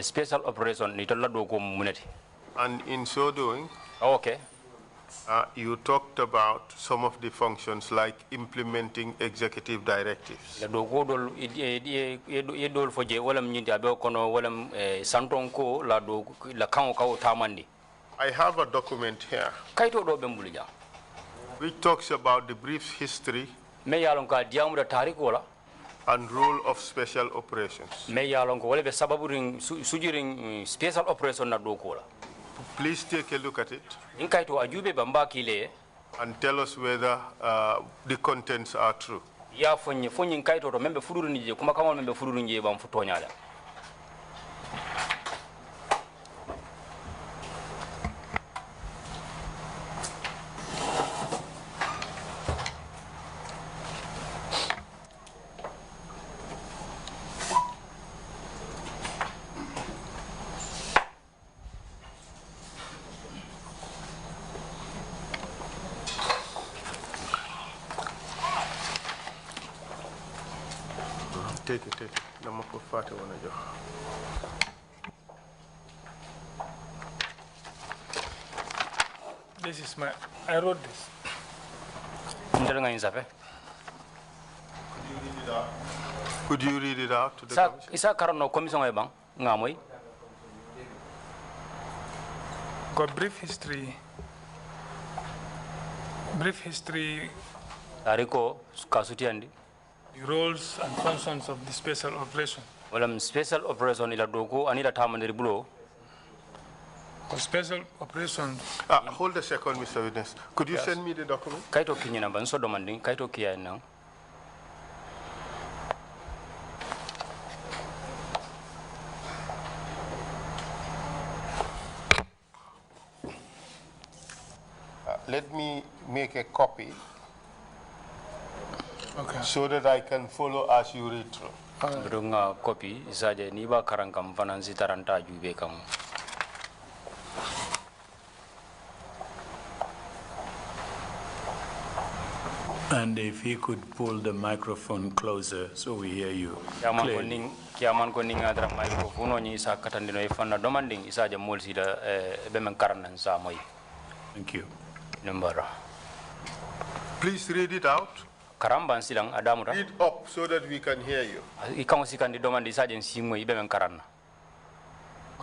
special operation And in so doing, okay. You talked about some of the functions like implementing executive directives. I have a document here which talks about the brief history and role of special operations. Please take a look at it and tell us whether the contents are true. Take it. This is I wrote this. Could you read it out to the commission? Got brief history. The roles and functions of the special operation. Special operation ila doko anila tamandiri bulo. Special operation. Hold a second, Mr. Witness. Could you send me the document? Kaito kinyana banso domanding kaito kiya nang. Let me make a copy. Okay. So that I can follow as you read through. Berunga copy isaje niba karangkam finansi taranta jube kamu. And if he could pull the microphone closer so we hear you clearly. Kiaman ko ninga dra microphone ni isa katandino ifana domanding isaje molsi da bemen karanan sa moy. Thank you. Number. Please read it out. Karamban silang adamura. Read up so that we can hear you. Ikaw sikan di domandi isaje simo ibe men karanna.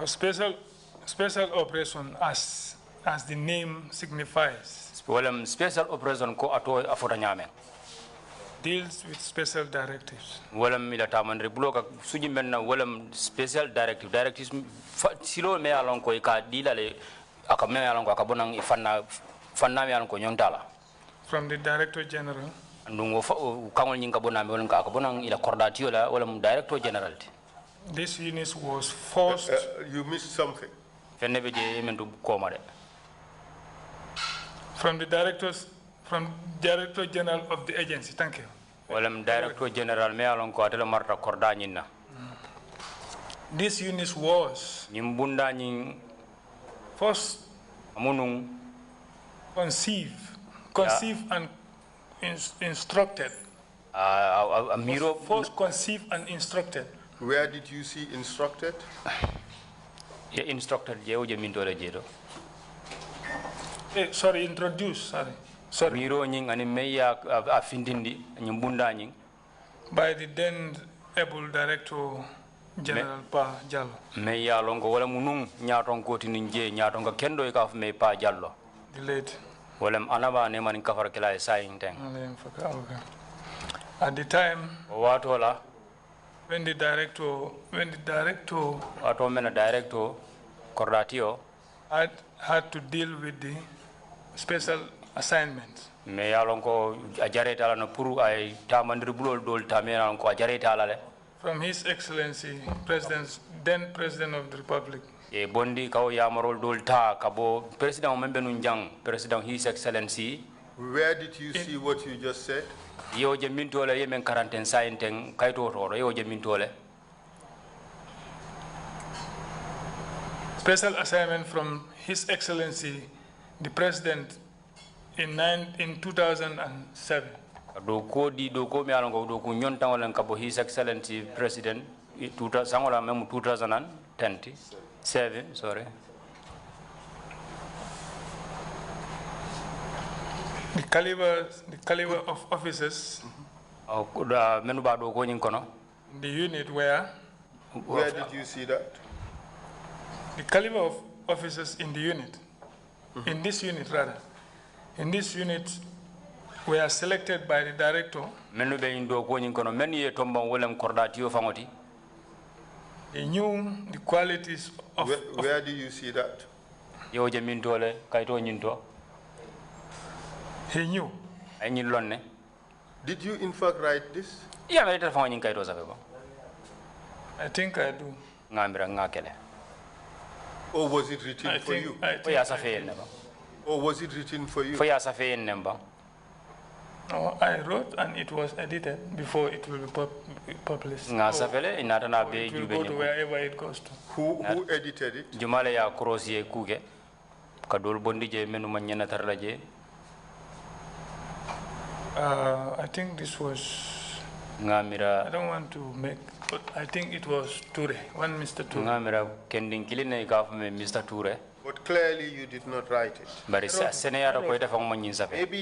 Special operation as the name signifies. Special operation ko ato afota nyame. Deals with special directives. Milata mandre bloka suji menna special directives silo me alon ko ka dilale aka me alon ko aka bonang fanna me alon ko nyontala. From the Director General. Ndungo kangol nyinga bonambe wala ka bonang ila cordatio la Director General. This unit was forced. You missed something. Fenebe je mendu komade. From Director General of the agency. Thank you. Director General me alon ko atela marta korda nyinna. This unit was first conceived and instructed. First conceived and instructed. Where did you see instructed? Instructed sorry, introduced. Sorry. Miro nying ani meya afindindi nyumbunda nying. By the then able Director General Pa Jallo. Meya longo wala munung nyaton koti ninje nyaton ka kendo ikaf me Pa Jallo. The late. Wala anaba ne man kafar kila saying teng. At the time. Watola. When the director wato mena director cordatio had to deal with the special assignments. Me yalonko ajareta ala no puru ay tamandri bulol dol tamera ko ajareta ala le. From His Excellency then President of the Republic. E bondi kaw yamarol dol ta kabo president membe nun jang president His Excellency. Where did you see what you just said? Yo je mintole yemen quarantaine sainteng kayto toro yo je mintole. Special assignment from His Excellency the President in 2007. Do ko mi alongo do ko nyonta wala kabo His Excellency President 2007, sorry. The caliber of officers in the unit where? Where did you see that? The caliber of officers in the unit, in this unit rather, in this unit were selected by the director. He knew the qualities of... Where do you see that? He knew. Did you in fact write this? I think I do. Or was it written for you? Or was it written for you? No, I wrote and it was edited before it will be published. So it will go to wherever it goes to. Who edited it? I think this was... I don't want to make, but I think it was Ture, one Mr. Ture. But clearly you did not write it. Maybe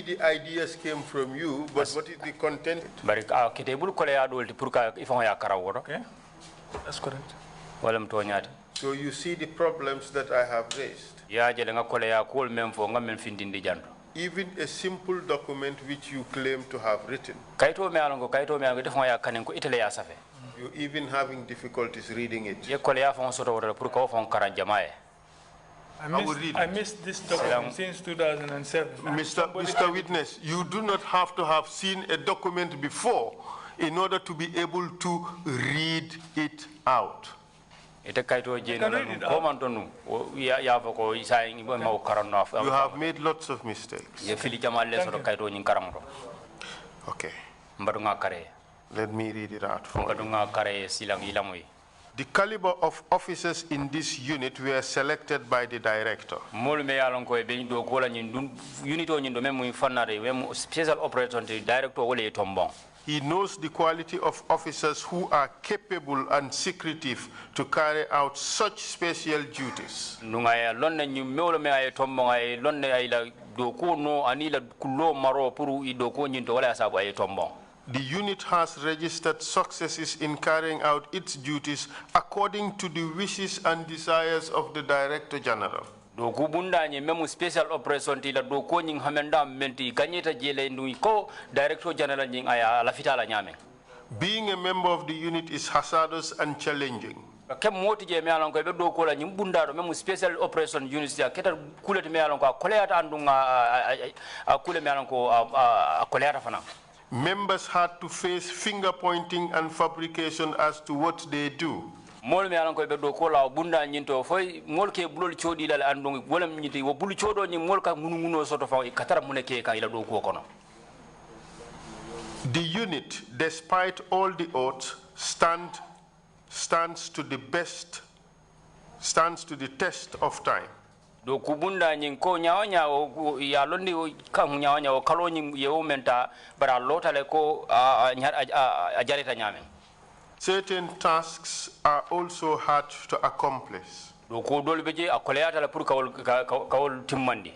the ideas came from you, but what is the content? Okay, that's correct. So you see the problems that I have raised. Even a simple document which you claim to have written, you're even having difficulties reading it. I missed this document since 2007. Mr. Witness, you do not have to have seen a document before in order to be able to read it out. You have made lots of mistakes. Okay. Let me read it out for you. The caliber of officers in this unit were selected by the director. He knows the quality of officers who are capable and secretive to carry out such special duties. The unit has registered successes in carrying out its duties according to the wishes and desires of the Director General. Special operation Director General Being a member of the unit is hazardous and challenging. Special operation units Members had to face finger pointing and fabrication as to what they do. The unit, despite all the odds, stands to the test of time. Do kubunda nyinko nyawanya ya londi kangu nyawanya o kaloni yeumenta bara lota leko ajarita nyame. Certain tasks are also hard to accomplish. Do kudol beje akoleata la pur kawol timmandi.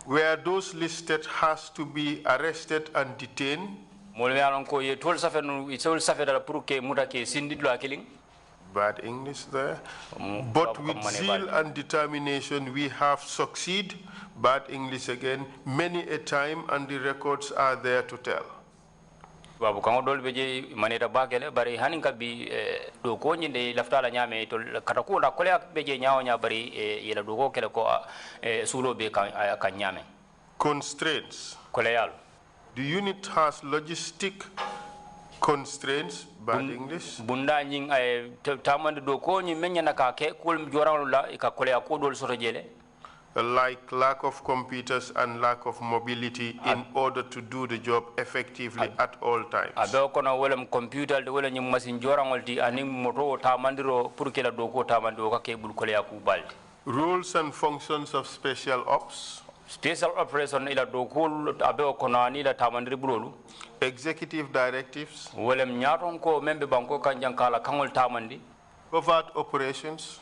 Where those listed has to be arrested and detained. Molwe alonko ye tol safenu itol safeda la pur ke mutake sindidlo akiling. Bad English there. But with zeal and determination, we have succeeded. Bad English again, many a time, and the records are there to tell. Babu kango dol beje maneta bagele bari haninka bi do ko nyinde laftala nyame to katako la kole beje nyaaw nya bari yela do ko kele ko sulo be kan nyame. Constraints. Koleyal. The unit has logistic constraints. Bad English. Bunda nying ay tamande do ko nyi menya nakake kul joran la ka kolea ko dol soto jele. Like lack of computers and lack of mobility in order to do the job effectively at all times. Abe kono wolem computer de wala nyim machine jorangol ti ani moto tamandiro pour kela do ko tamando ka ke bul kolea ku baldi. Roles and functions of special ops. special operation ila dokul abe kono ni la tamandri bulolu executive directives, wolem nyaton ko membe banko kanjan kala kangol tamandi covert operations,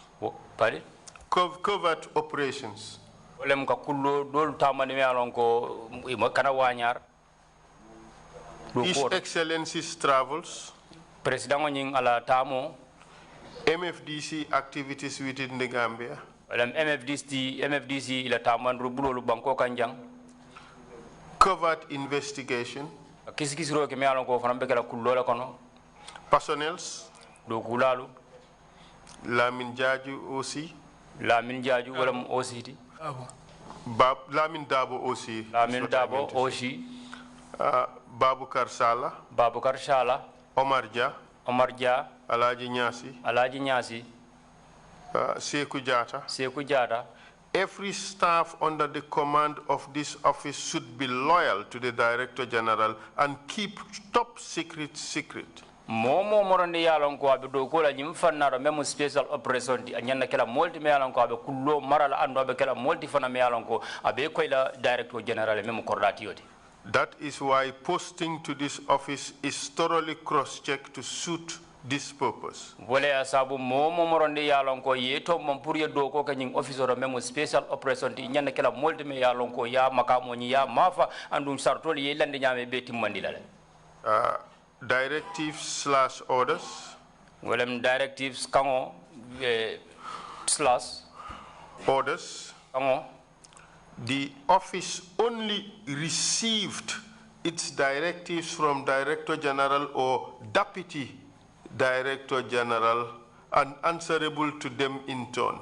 pare covert operations, wolem ka kullo dol tamandi me alon ko kana wanyar His Excellency's travels, president nyin ala tamo MFDC activities within the Gambia, MFDC ila tamandru bulolu banko kanjang covert investigation, kisikisiro ke me alon ko fana be kala kullo la kono personnels, do kulalu Lamin Jaju OC, Lamin Jaju wala OCT Lamin Darboe OC, Lamin Darboe OC, Babukar Sala, Omar Jah, Alaji Nyasi, Sekou Jata. Every staff under the command of this office should be loyal to the Director General and keep top secret. Momo morande yalon ko abe do ko la nyim fannaro memo special operation di nyanda kala multi me yalon ko abe kullo marala ando abe kala multi fana me yalon ko abe ko la Director General memo kordati yodi. That is why posting to this office is thoroughly cross-checked to suit this purpose. Wole asabu momo moronde yalon ko yeto mon pour ye do ko kanying officer memo special operation di nyanda kala multi me yalon ko ya makamo ni ya mafa andum sartol ye lande nyame be timmandi la Directives/orders. Wolem directives kango slash orders. Kango. The office only received its directives from Director General or Deputy Director General and answerable to them in turn.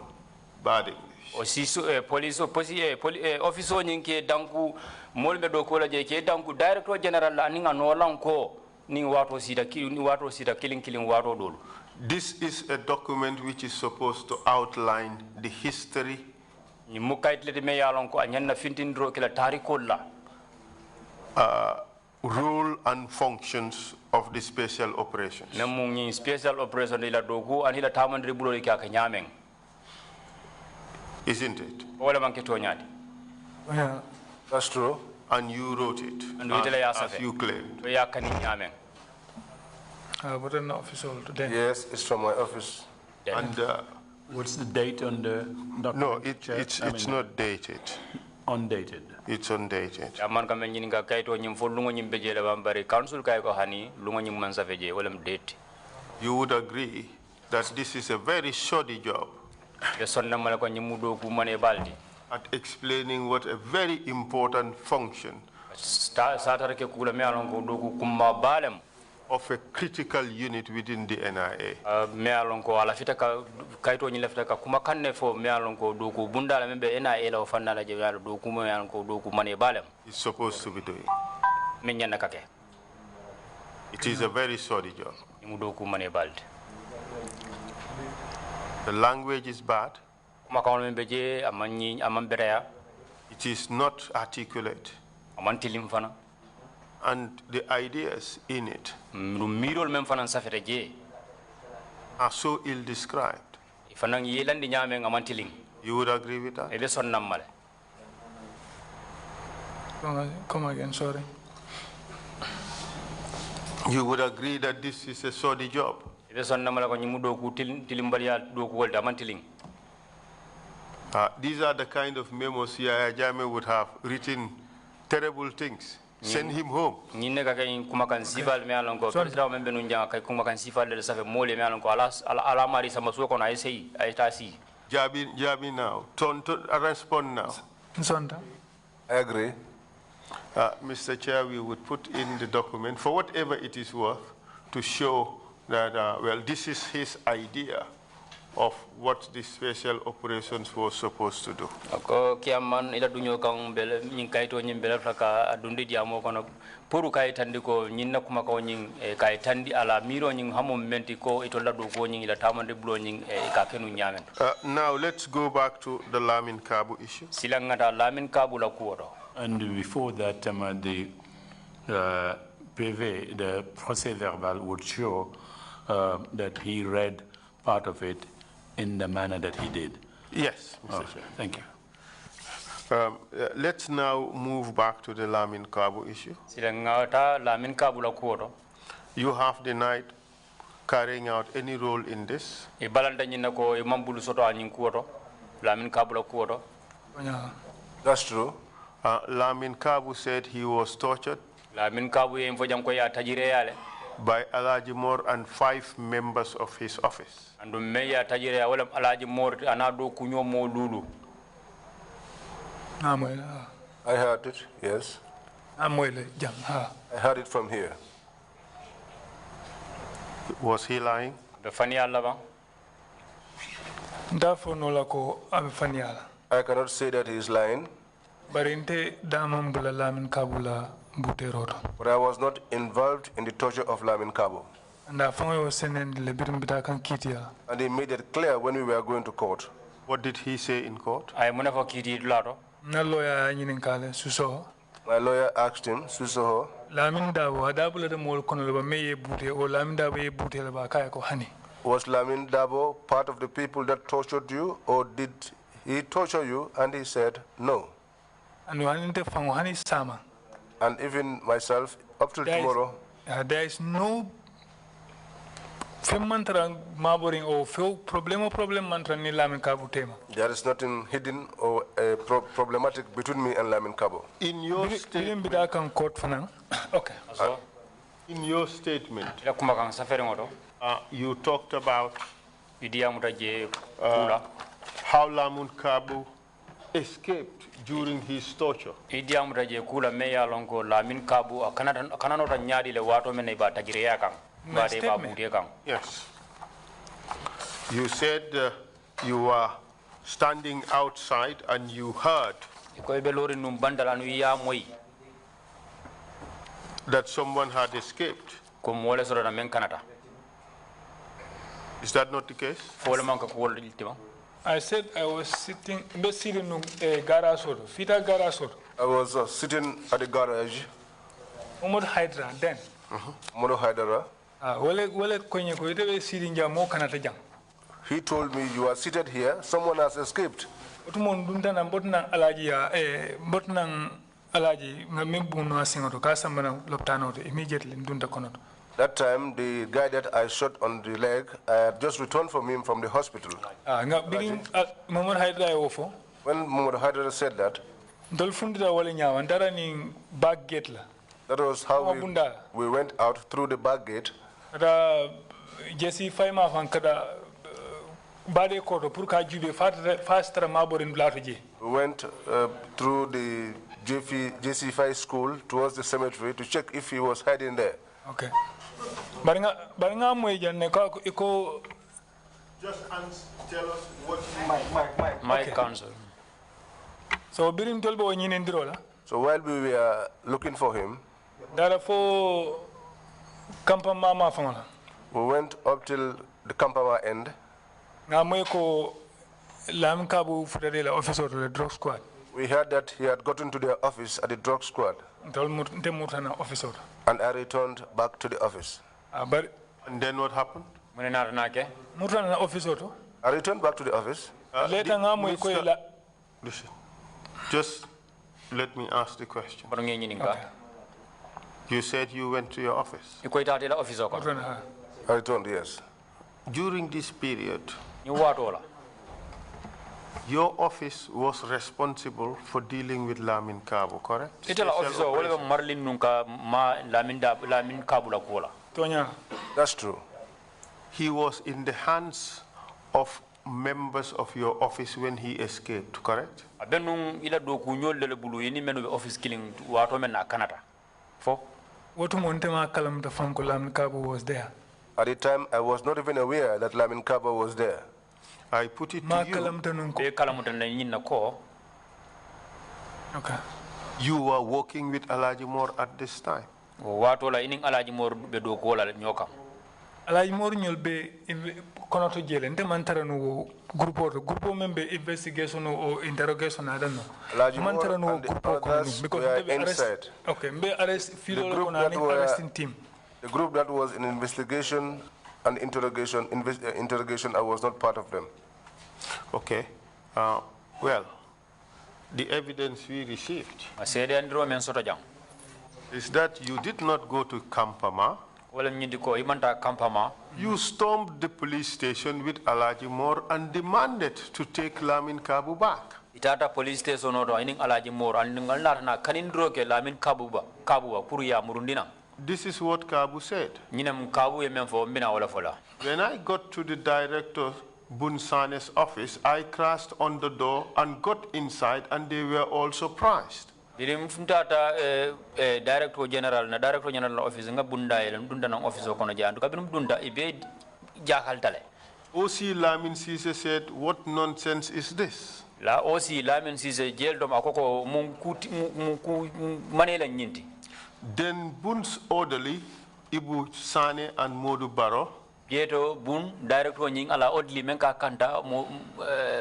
Bad English. Aussi police office nyinke danku molbe do ko la je ke danku Director General la ninga no lanko ni wato sida killing wato dolu. This is a document which is supposed to outline the history, role and functions of the special operations. Isn't it? Yeah, that's true. And you wrote it, as you claimed. But an official today. Yes, it's from my office. And what's the date on the document? No, it's not dated. Undated. It's undated. You would agree that this is a very shoddy job at explaining what a very important function of a critical unit within the NIA is supposed to be doing. It is a very sorry job. The language is bad. It is not articulate. And the ideas in it are so ill described. You would agree with that? Come again, sorry. You would agree that this is a shoddy job? These are the kind of memos Yahya Jammeh would have written terrible things. Send him home. Jabi now. Respond now. I agree. Mr. Chair, we would put in the document, for whatever it is worth, to show that, well, this is his idea of what the special operations was supposed to do. Now let's go back to the Lamin Kabu issue. And before that, the PV, the procès verbal would show that he read part of it in the manner that he did. Yes, Mr. Chair. Thank you. Let's now move back to the Lamin Kabu issue. Lamin Kabu la kuoto. You have denied carrying out any role in this. Ibalanda nyina ko imambulu soto anyin kuoto. Lamin Kabu la kuoto. That's true. Lamin Kabu said he was tortured Lamin Kabu ye mfojam ko ya tajire yale. by Alaji Mor and 5 members of his office. Andu meya tajire ya wala Alaji Mor anado kunyo mo lulu. I heard it, yes. I heard it from here. Was he lying? I cannot say that he is lying. But I was not involved in the torture of Lamin Kabu. And he made it clear when we were going to court. What did he say in court? I never kiti lado. My lawyer asked him, Susoho, was Lamin Darboe part of the people that tortured you, or did he torture you? And he said, no. And even myself, up till tomorrow, there is no there is nothing hidden or problematic between me and Lamin Kabu. In your statement, okay. In your statement, you talked about how Lamin Kabu escaped during his torture. Yes. You said you were standing outside and you heard that someone had escaped. Is that not the case? I said I was sitting in a garage. I was sitting at the garage. Umud Hydra then. Mono Hydra. He told me, you are seated here, someone has escaped. Immediately, that time, the guy that I shot on the leg, I had just returned from him from the hospital. When Mohammed Hydra said that, that was how we went out through the back gate. We went through the JC5 school towards the cemetery to check if he was hiding there. Okay. Just tell us what my counsel. So while we were looking for him, we went up till the Kampama end. We heard that he had gotten to the office at the drug squad. And I returned back to the office. And then what happened? I returned back to the office. Listen, just let me ask the question. Okay. You said you went to your office. I returned, yes. During this period, your office was responsible for dealing with Lamin Kabu, correct? That's true. He was in the hands of members of your office when he escaped, correct? Was there? At the time, I was not even aware that Lamin Kabu was there. I put it to you. Okay. You were working with Alaji Mor at this time. Alaji Mor ñol be konoto jele nte mantara no grupo member investigation or interrogation I don't know. Alaji Mor and the others were inside. Okay, mbe arrest filo ko na arresting team. The group that was in investigation and interrogation, I was not part of them. Okay. Well, The evidence we received is that you did not go to Kampama. You stormed the police station with Alaji Moore and demanded to take Lamin Kabu back. Itata police station oto ining Alaji Moore aningal na kanindro ke Lamin Kabuba puruya murundina. This is what Kabu said. Nyinem Kabu yemen fo mbina wala fola. When I got to the director Bunsane's office, I crashed on the door and got inside, and they were all surprised. Director General office nga bunda elam dunda nang office ko no jandu kabinum dunda ibe jakal tale. OC Lamin Cisse said, "What nonsense is this?" La OC Lamin Cisse jail dom akoko manela nyinti. Then Bun's orderly Ibu Sane and Modu Baro Yeto Bun director nying ala odli menka kanta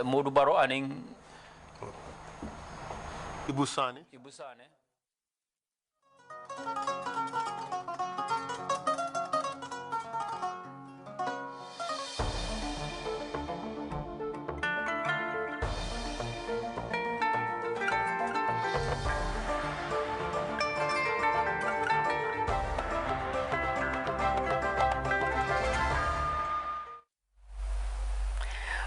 Modu Baro aning Ibu Sane.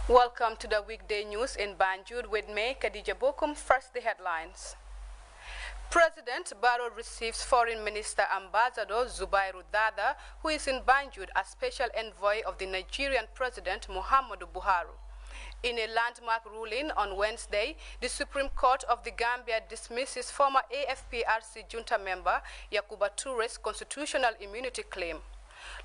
Welcome to the weekday news in Banjul with me, Khadija Bokum. First, the headlines. President Barrow receives Foreign Minister Ambassador Zubairu Dada, who is in Banjul as special envoy of the Nigerian President Muhammadu Buhari. In a landmark ruling on Wednesday, the Supreme Court of the Gambia dismisses former AFPRC junta member Yakuba Toure's constitutional immunity claim.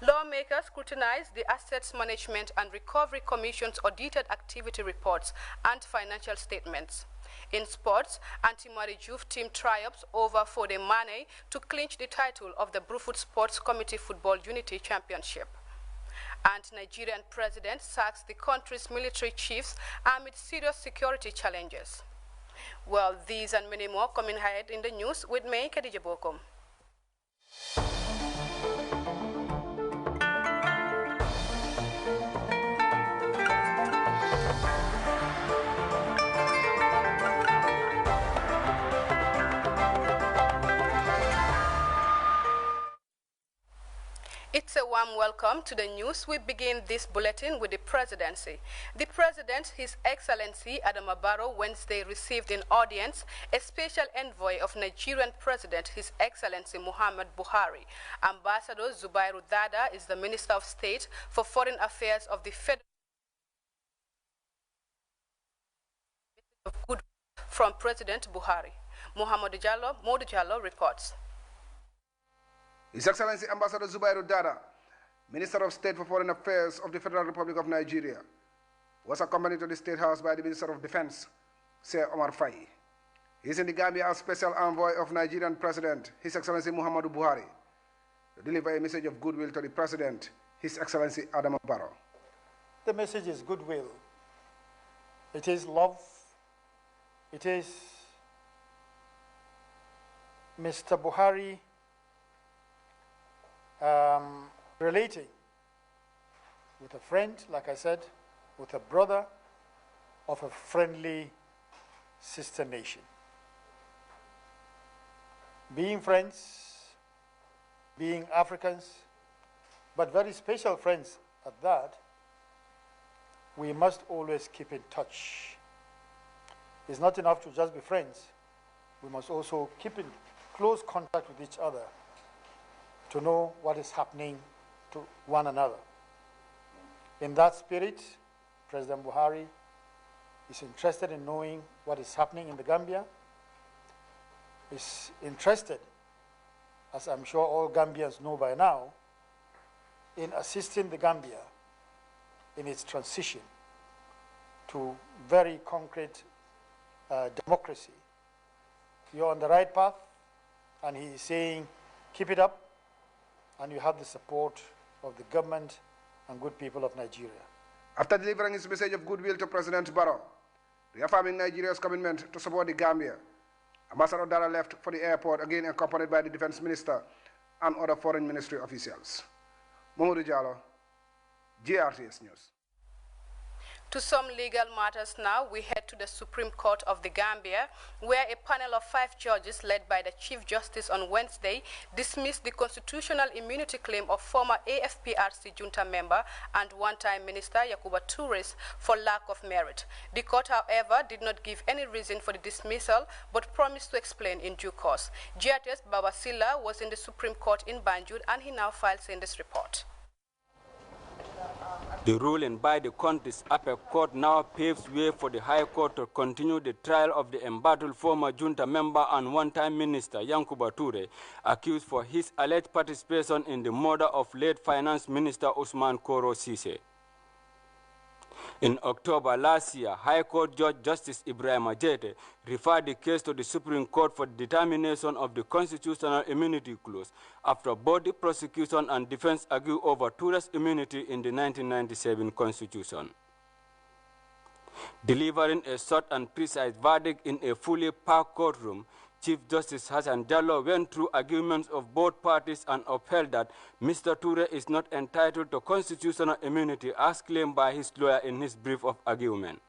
Lawmakers scrutinized the Assets Management and Recovery Commission's audited activity reports and financial statements. In sports, Antimari Youth team triumphs over Fode Mane to clinch the title of the Brufut Sports Committee Football Unity Championship. And Nigerian president sacks the country's military chiefs amid serious security challenges. Well, these and many more coming ahead in the news with me, Khadija Bokum. It's a warm welcome to the news. We begin this bulletin with the presidency. The President, His Excellency Adama Barrow, Wednesday received in audience a special envoy of Nigerian President, His Excellency Muhammad Buhari. Ambassador Zubairu Dada is the Minister of State for Foreign Affairs of the Federal of Good from President Buhari. Modu Jallo reports. His Excellency Ambassador Zubairu Dada, Minister of State for Foreign Affairs of the Federal Republic of Nigeria, was accompanied to the State House by the Minister of Defense, Sir Omar Faye. He is in the Gambia as Special Envoy of Nigerian President, His Excellency Muhammadu Buhari, to deliver a message of goodwill to the President, His Excellency Adama Barrow. The message is goodwill. It is love. It is Mr. Buhari relating with a friend, like I said, with a brother of a friendly sister nation. Being friends, being Africans, but very special friends at that, we must always keep in touch. It's not enough to just be friends. We must also keep in close contact with each other to know what is happening to one another. In that spirit, President Buhari is interested in knowing what is happening in the Gambia, is interested, as I'm sure all Gambians know by now, in assisting the Gambia in its transition to very concrete democracy. You're on the right path, and he is saying, keep it up, and you have the support of the government and good people of Nigeria. After delivering his message of goodwill to President Barrow, reaffirming Nigeria's commitment to support the Gambia, Ambassador Dada left for the airport, again accompanied by the Defense Minister and other Foreign Ministry officials. Modu Jallo, GRTS News. To some legal matters now, we head to the Supreme Court of the Gambia, where a panel of 5 judges led by the Chief Justice on Wednesday dismissed the constitutional immunity claim of former AFPRC junta member and one-time Minister Yakuba Touré for lack of merit. The court, however, did not give any reason for the dismissal, but promised to explain in due course. Giates Babasila was in the Supreme Court in Banjul, and he now files in this report. The ruling by the country's appellate court now paves way for the High Court to continue the trial of the embattled former junta member and one-time minister Yankuba Touré, accused for his alleged participation in the murder of late Finance Minister Ousmane Koro Cisse. In October last year, High Court Judge Justice Ibrahim Ajete referred the case to the Supreme Court for determination of the constitutional immunity clause after both the prosecution and defense argued over Touré's immunity in the 1997 Constitution. Delivering a short and precise verdict in a fully packed courtroom, Chief Justice Hassan Jallow went through arguments of both parties and upheld that Mr. Touré is not entitled to constitutional immunity as claimed by his lawyer in his brief of argument.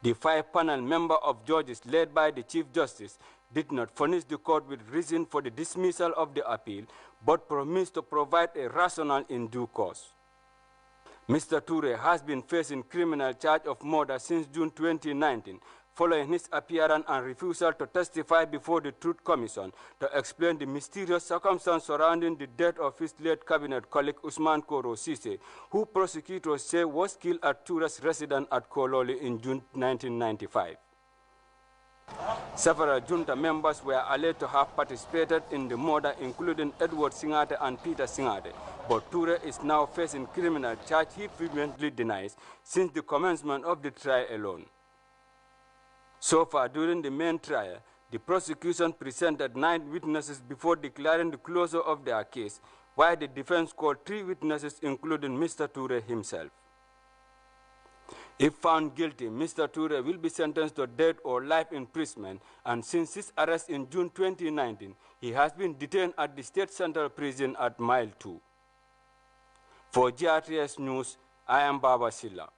The 5-panel member of judges led by the Chief Justice did not furnish the court with reason for the dismissal of the appeal, but promised to provide a rationale in due course. Mr. Touré has been facing criminal charge of murder since June 2019, following his appearance and refusal to testify before the Truth Commission to explain the mysterious circumstance surrounding the death of his late cabinet colleague Ousmane Koro Cisse, who prosecutors say was killed at Touré's residence at Kololi in June 1995. Several junta members were alleged to have participated in the murder, including Edward Singate and Peter Singate, but Touré is now facing criminal charge he frequently denies since the commencement of the trial alone. So far, during the main trial, the prosecution presented 9 witnesses before declaring the closure of their case, while the defense called 3 witnesses, including Mr. Touré himself. If found guilty, Mr. Touré will be sentenced to death or life imprisonment, and since his arrest in June 2019, he has been detained at the State Central Prison at Mile 2. For GRTS News, I am Baba Silla.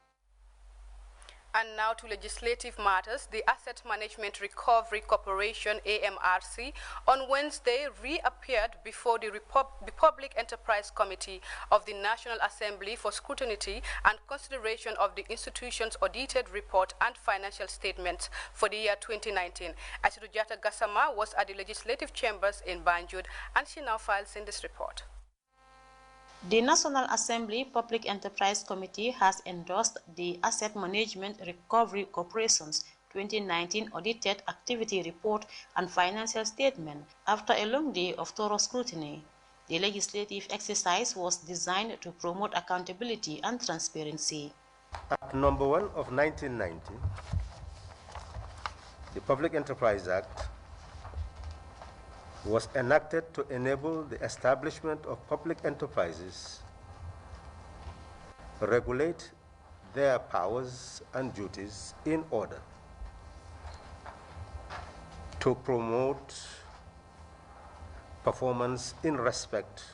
And now to legislative matters. The Asset Management Recovery Corporation, AMRC, on Wednesday reappeared before the Public Enterprise Committee of the National Assembly for scrutiny and consideration of the institution's audited report and financial statements for the year 2019. Asirujata Gassama was at the legislative chambers in Banjul, and she now files in this report. The National Assembly Public Enterprise Committee has endorsed the Asset Management Recovery Corporation's 2019 Audited Activity Report and Financial Statement after a long day of thorough scrutiny. The legislative exercise was designed to promote accountability and transparency. Act number 1 of 1990, the Public Enterprise Act, was enacted to enable the establishment of public enterprises, regulate their powers and duties in order to promote performance in respect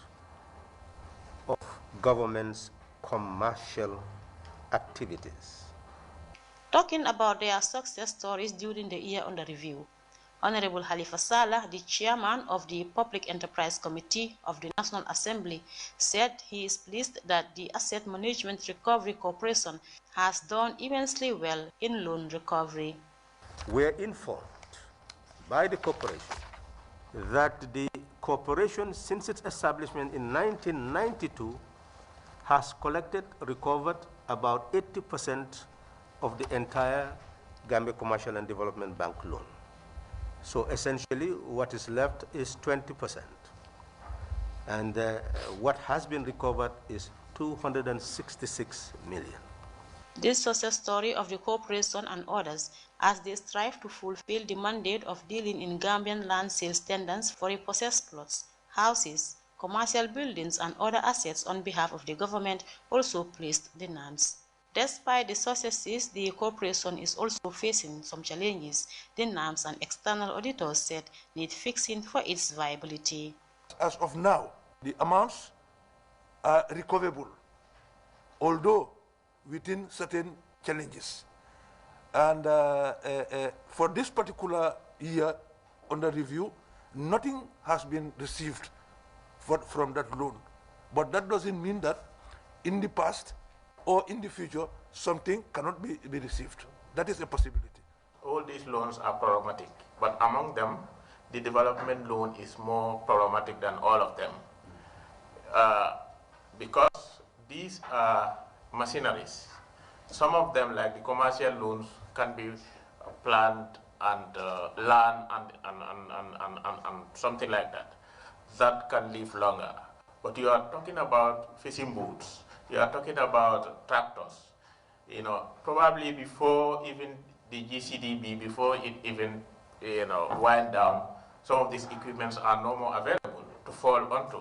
of government's commercial activities. Talking about their success stories during the year under review, Honorable Halifa Salah, the chairman of the Public Enterprise Committee of the National Assembly, said he is pleased that the Asset Management Recovery Corporation has done immensely well in loan recovery. We are informed by the corporation that the corporation, since its establishment in 1992, has recovered about 80% of the entire Gambia Commercial and Development Bank loan. So essentially, what is left is 20%. And what has been recovered is 266 million. This success story of the corporation and others as they strive to fulfill the mandate of dealing in Gambian land sales tenders for repossessed plots, houses, commercial buildings and other assets on behalf of the government also pleased the NAMS. Despite the successes, the corporation is also facing some challenges the NAMS and external auditors said need fixing for its viability. As of now, the amounts are recoverable, although within certain challenges. And for this particular year under review, nothing has been received from that loan. But that doesn't mean that in the past or in the future, something cannot be received. That is a possibility. All these loans are problematic, but among them, the development loan is more problematic than all of them. Because these are machineries. Some of them, like the commercial loans, can be planned and land and something like that. That can live longer. But you are talking about fishing boats. You are talking about tractors. You know, probably before even the GCDB, before it even, wind down, some of these equipments are no more available to fall onto.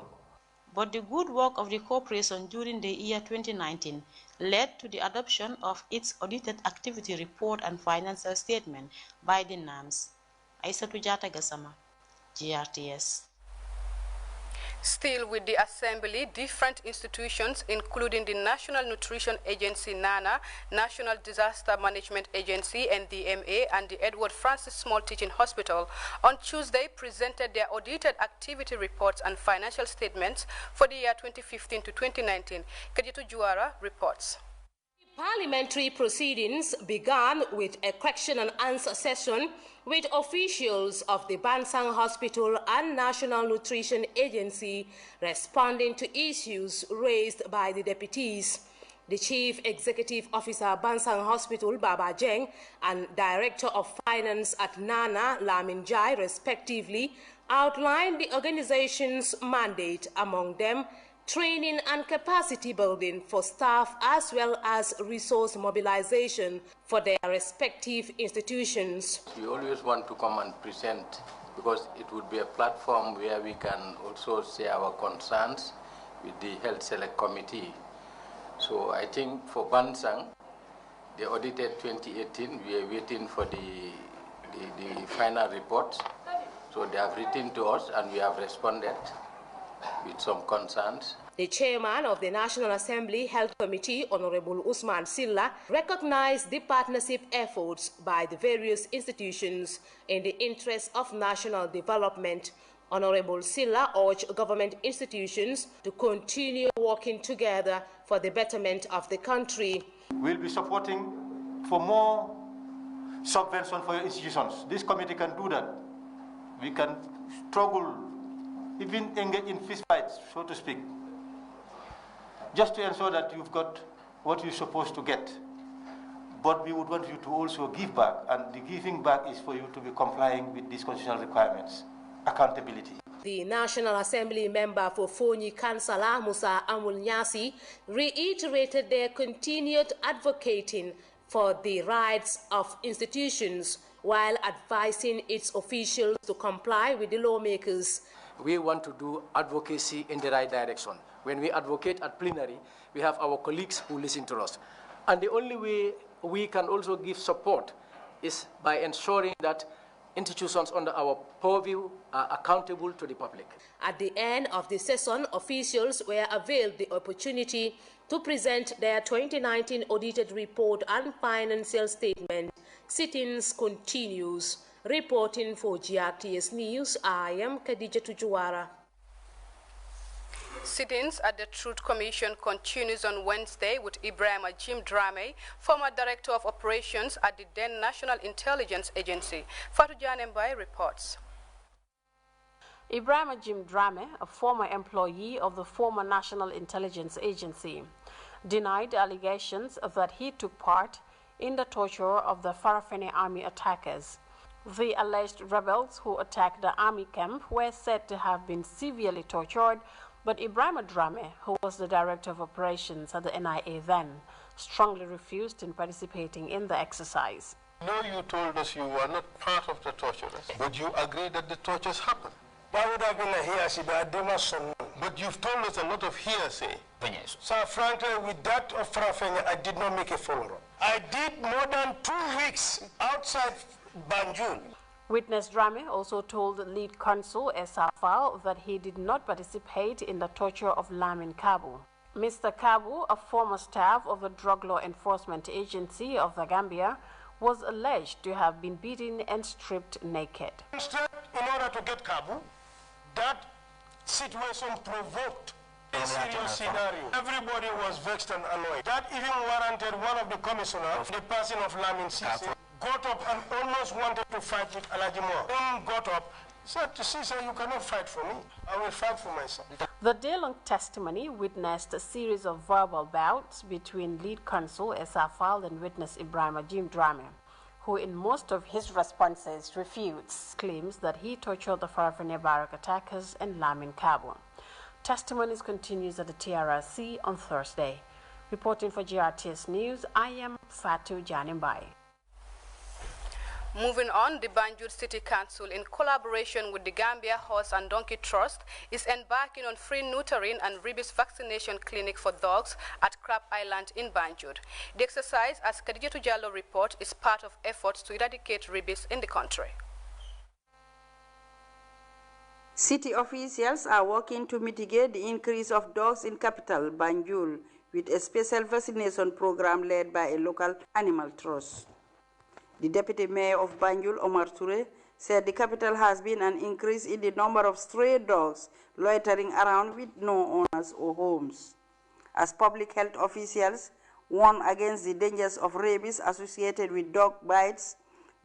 But the good work of the corporation during the year 2019 led to the adoption of its audited activity report and financial statement by the NAMS. Aissatou Jata Gassama, GRTS. Still with the Assembly, different institutions, including the National Nutrition Agency, NANA, National Disaster Management Agency, NDMA, and the Edward Francis Small Teaching Hospital, on Tuesday presented their audited activity reports and financial statements for the year 2015 to 2019. Kajitu Juara reports. Parliamentary proceedings began with a question and answer session with officials of the Bansang Hospital and National Nutrition Agency responding to issues raised by the deputies. The Chief Executive Officer Bansang Hospital, Baba Jeng, and Director of Finance at NANA, Lamin, respectively, outlined the organization's mandate, among them training and capacity building for staff as well as resource mobilization for their respective institutions. We always want to come and present because it would be a platform where we can also share our concerns with the Health Select Committee. So I think for Bansang, the audited 2018, we are waiting for the final report. So they have written to us and we have responded with some concerns. The chairman of the National Assembly Health Committee, Honorable Usman Silla, recognized the partnership efforts by the various institutions in the interest of national development. Honorable Silla urged government institutions to continue working together for the betterment of the country. We'll be supporting for more subvention for your institutions. This committee can do that. We can struggle, even engage in fist fights, so to speak, just to ensure that you've got what you're supposed to get. But we would want you to also give back, and the giving back is for you to be complying with these constitutional requirements. Accountability. The National Assembly member for Fonyi Kansala, Musa Amul Nyasi, reiterated their continued advocating for the rights of institutions while advising its officials to comply with the lawmakers. We want to do advocacy in the right direction. When we advocate at plenary, we have our colleagues who listen to us. And the only way we can also give support is by ensuring that institutions under our purview are accountable to the public. At the end of the session, officials were availed the opportunity to present their 2019 audited report and financial statement. Sittings continues. Reporting for GRTS News, I am Khadija Tujuwara. Sittings at the Truth Commission continues on Wednesday with Ibrahim Jim Drame, former Director of Operations at the then National Intelligence Agency. Fatou Janembai reports. Ibrahim Jim Drame, a former employee of the former National Intelligence Agency, denied allegations that he took part in the torture of the Farafene army attackers. The alleged rebels who attacked the army camp were said to have been severely tortured, but Ibrahim Drame, who was the Director of Operations at the NIA then, strongly refused in participating in the exercise. No, you told us you were not part of the torturers, but you agree that the tortures happened. That would have been a hearsay, but you've told us a lot of hearsay. Sir, frankly, with that of Farafene, I did not make a follow-up. I did more than 2 weeks outside Banjul. Witness Drame also told lead counsel Esafal that he did not participate in the torture of Lamin Kabu. Mr. Kabu, a former staff of the Drug Law Enforcement Agency of the Gambia, was alleged to have been beaten and stripped naked. Instead, in order to get Kabu, that situation provoked a serious scenario. Everybody was vexed and annoyed. That even warranted one of the commissioners, the person of Lamin, got up and almost wanted to fight with Alajimo. Got up, said to Caesar, you cannot fight for me. I will fight for myself. The day-long testimony witnessed a series of verbal bouts between lead counsel Esafal and witness Ibrahim Jim Drame, who in most of his responses refutes claims that he tortured the Farafene Barrack attackers and Lamin Kabu. Testimonies continues at the TRRC on Thursday. Reporting for GRTS News, I am Fatu Janimbai. Moving on, the Banjul City Council, in collaboration with the Gambia Horse and Donkey Trust, is embarking on free neutering and rabies vaccination clinic for dogs at Crab Island in Banjul. The exercise, as Khadijatu Jallo report, is part of efforts to eradicate rabies in the country. City officials are working to mitigate the increase of dogs in capital Banjul with a special vaccination program led by a local animal trust. The deputy mayor of Banjul, Omar Toure, said the capital has been an increase in the number of stray dogs loitering around with no owners or homes. As public health officials warn against the dangers of rabies associated with dog bites,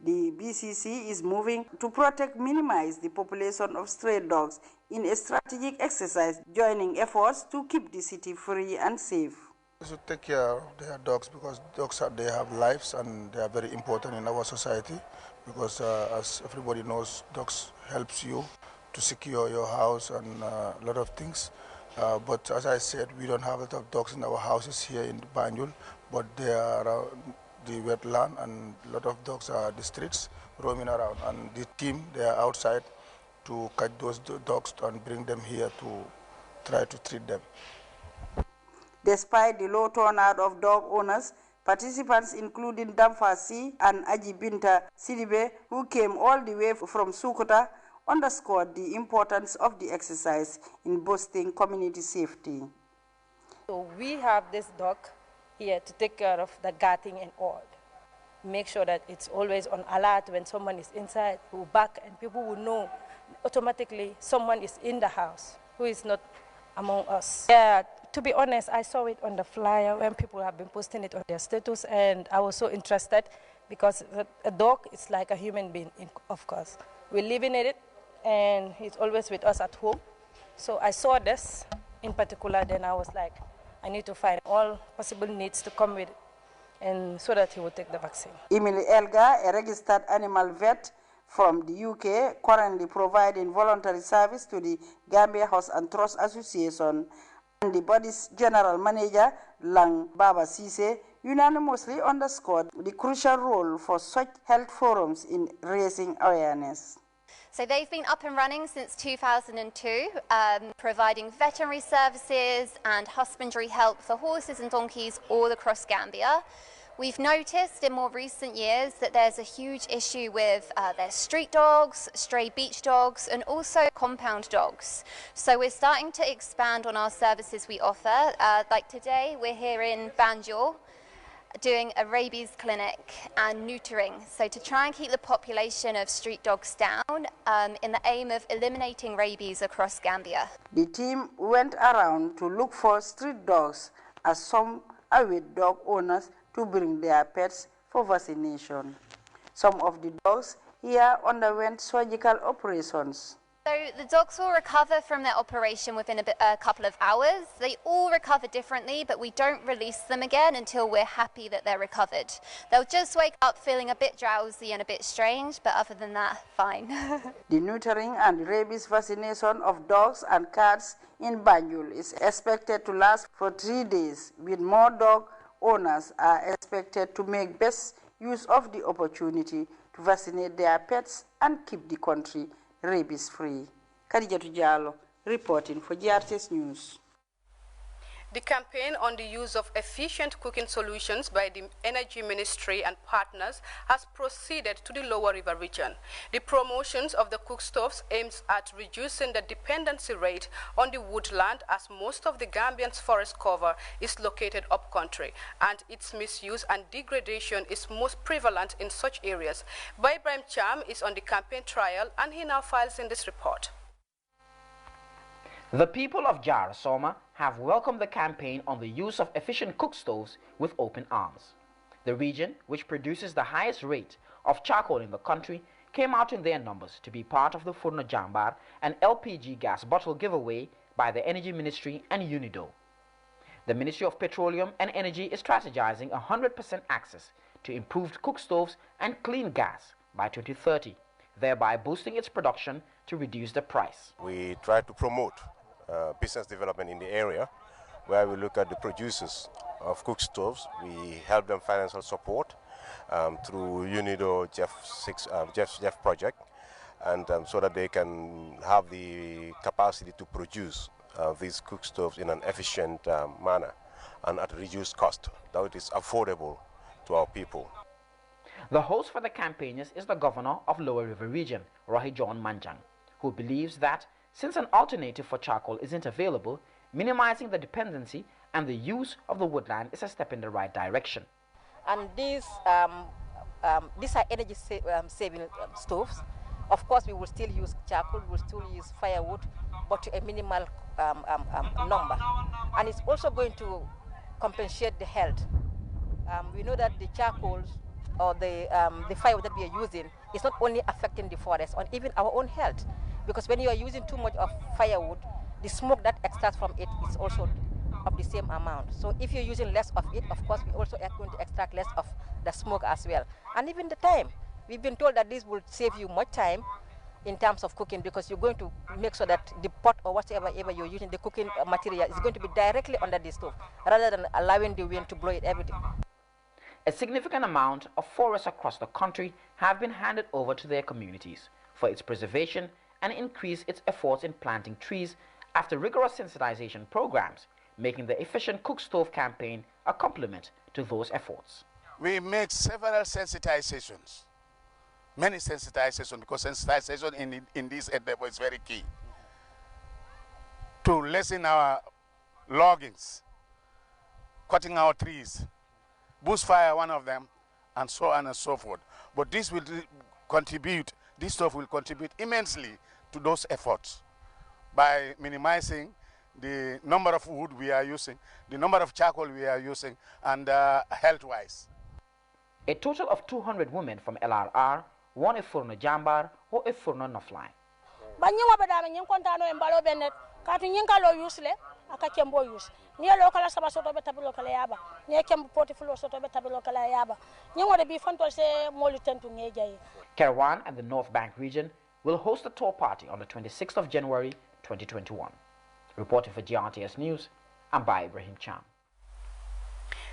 the BCC is moving to minimize the population of stray dogs in a strategic exercise, joining efforts to keep the city free and safe. We should take care of their dogs because dogs they have lives and they are very important in our society because as everybody knows, dogs helps you to secure your house and a lot of things. But as I said, we don't have a lot of dogs in our houses here in Banjul, but they are around the wetland and a lot of dogs are the streets roaming around. And the team, they are outside to catch those dogs and bring them here to try to treat them. Despite the low turnout of dog owners, participants including Damfa C and Aji Binta Sidibe, who came all the way from Sukuta, underscored the importance of the exercise in boosting community safety. So we have this dog here to take care of the guarding and all. Make sure that it's always on alert when someone is inside, who back, and people will know automatically someone is in the house who is not among us. Yeah, to be honest, I saw it on the flyer when people have been posting it on their status, and I was so interested because a dog is like a human being, of course. We live in it, and he's always with us at home. So I saw this in particular, then I was like, I need to find all possible needs to come with it, and so that he will take the vaccine. Emily Elga, a registered animal vet from the UK, currently providing voluntary service to the Gambia Horse and Trust Association, and the body's general manager, Lang Baba Sise, unanimously underscored the crucial role for such health forums in raising awareness. So they've been up and running since 2002, providing veterinary services and husbandry help for horses and donkeys all across Gambia. We've noticed in more recent years that there's a huge issue with their street dogs, stray beach dogs, and also compound dogs. So we're starting to expand on our services we offer. Like today, we're here in Banjul doing a rabies clinic and neutering. So to try and keep the population of street dogs down in the aim of eliminating rabies across Gambia. The team went around to look for street dogs as some are with dog owners to bring their pets for vaccination. Some of the dogs here underwent surgical operations. So the dogs will recover from their operation within a couple of hours. They all recover differently, but we don't release them again until we're happy that they're recovered. They'll just wake up feeling a bit drowsy and a bit strange, but other than that, fine. The neutering and rabies vaccination of dogs and cats in Banjul is expected to last for 3 days, with more dog owners are expected to make best use of the opportunity to vaccinate their pets and keep the country rabies-free. Khadijatu Jallo, reporting for GRTS News. The campaign on the use of efficient cooking solutions by the Energy Ministry and partners has proceeded to the Lower River region. The promotions of the cook stoves aims at reducing the dependency rate on the woodland, as most of the Gambian's forest cover is located upcountry, and its misuse and degradation is most prevalent in such areas. Ibrahim Cham is on the campaign trial, and he now files in this report. The people of Jar Soma have welcomed the campaign on the use of efficient cook stoves with open arms. The region, which produces the highest rate of charcoal in the country, came out in their numbers to be part of the Furno Jambar and LPG gas bottle giveaway by the Energy Ministry and UNIDO. The Ministry of Petroleum and Energy is strategizing 100% access to improved cook stoves and clean gas by 2030, thereby boosting its production to reduce the price. We try to promote business development in the area, where we look at the producers of cook stoves. We help them financial support through UNIDO Jeff project, and so that they can have the capacity to produce these cook stoves in an efficient manner and at a reduced cost, that it is affordable to our people. The host for the campaigners is the governor of Lower River Region, Rohi John Manjang, who believes that since an alternative for charcoal isn't available, minimizing the dependency and the use of the woodland is a step in the right direction. And these are energy saving stoves. Of course, we will still use charcoal, we will still use firewood, but to a minimal number. And it's also going to compensate the health. We know that the charcoals or the firewood that we are using is not only affecting the forest, or even our own health. Because when you are using too much of firewood, the smoke that extracts from it is also of the same amount. So if you're using less of it, of course, we also are going to extract less of the smoke as well. And even the time. We've been told that this will save you much time in terms of cooking, because you're going to make sure that the pot or whatever you're using, the cooking material, is going to be directly under the stove, rather than allowing the wind to blow it every day. A significant amount of forests across the country have been handed over to their communities for its preservation and increase its efforts in planting trees after rigorous sensitization programs, making the efficient cook stove campaign a complement to those efforts. We make several sensitizations, many sensitizations, because sensitization in this endeavor is very key to lessen our loggings, cutting our trees, bushfire one of them, and so on and so forth. But this will contribute, this stuff will contribute immensely to those efforts by minimizing the number of wood we are using, the number of charcoal we are using, and health-wise. A total of 200 women from LRR won a Furno Jambar or a Furno Nofline. Kerwan and the North Bank region will host a tour party on the 26th of January 2021. Reporting for GRTS News, I'm Ibrahim Cham.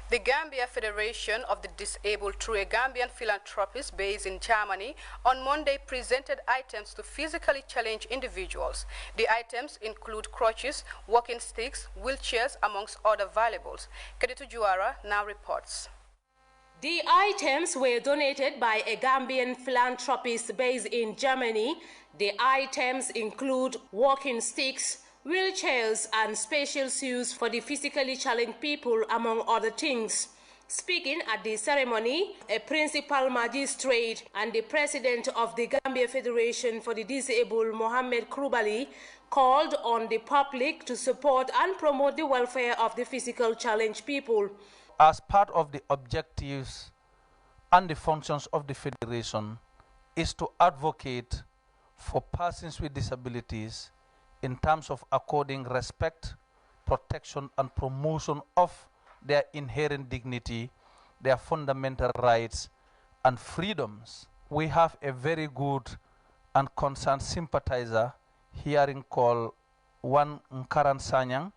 The Gambia Federation of the Disabled, through a Gambian philanthropist based in Germany, on Monday presented items to physically challenged individuals. The items include crutches, walking sticks, wheelchairs, amongst other valuables. Kaditu Juara now reports. The items were donated by a Gambian philanthropist based in Germany. The items include walking sticks, wheelchairs, and special shoes for the physically challenged people, among other things. Speaking at the ceremony, a principal magistrate and the president of the Gambia Federation for the Disabled, Mohammed Krubali, called on the public to support and promote the welfare of the physical challenged people. As part of the objectives and the functions of the Federation is to advocate for persons with disabilities in terms of according respect, protection, and promotion of their inherent dignity, their fundamental rights and freedoms. We have a very good and concerned sympathizer hearing called Wan Nkaran Sanyang,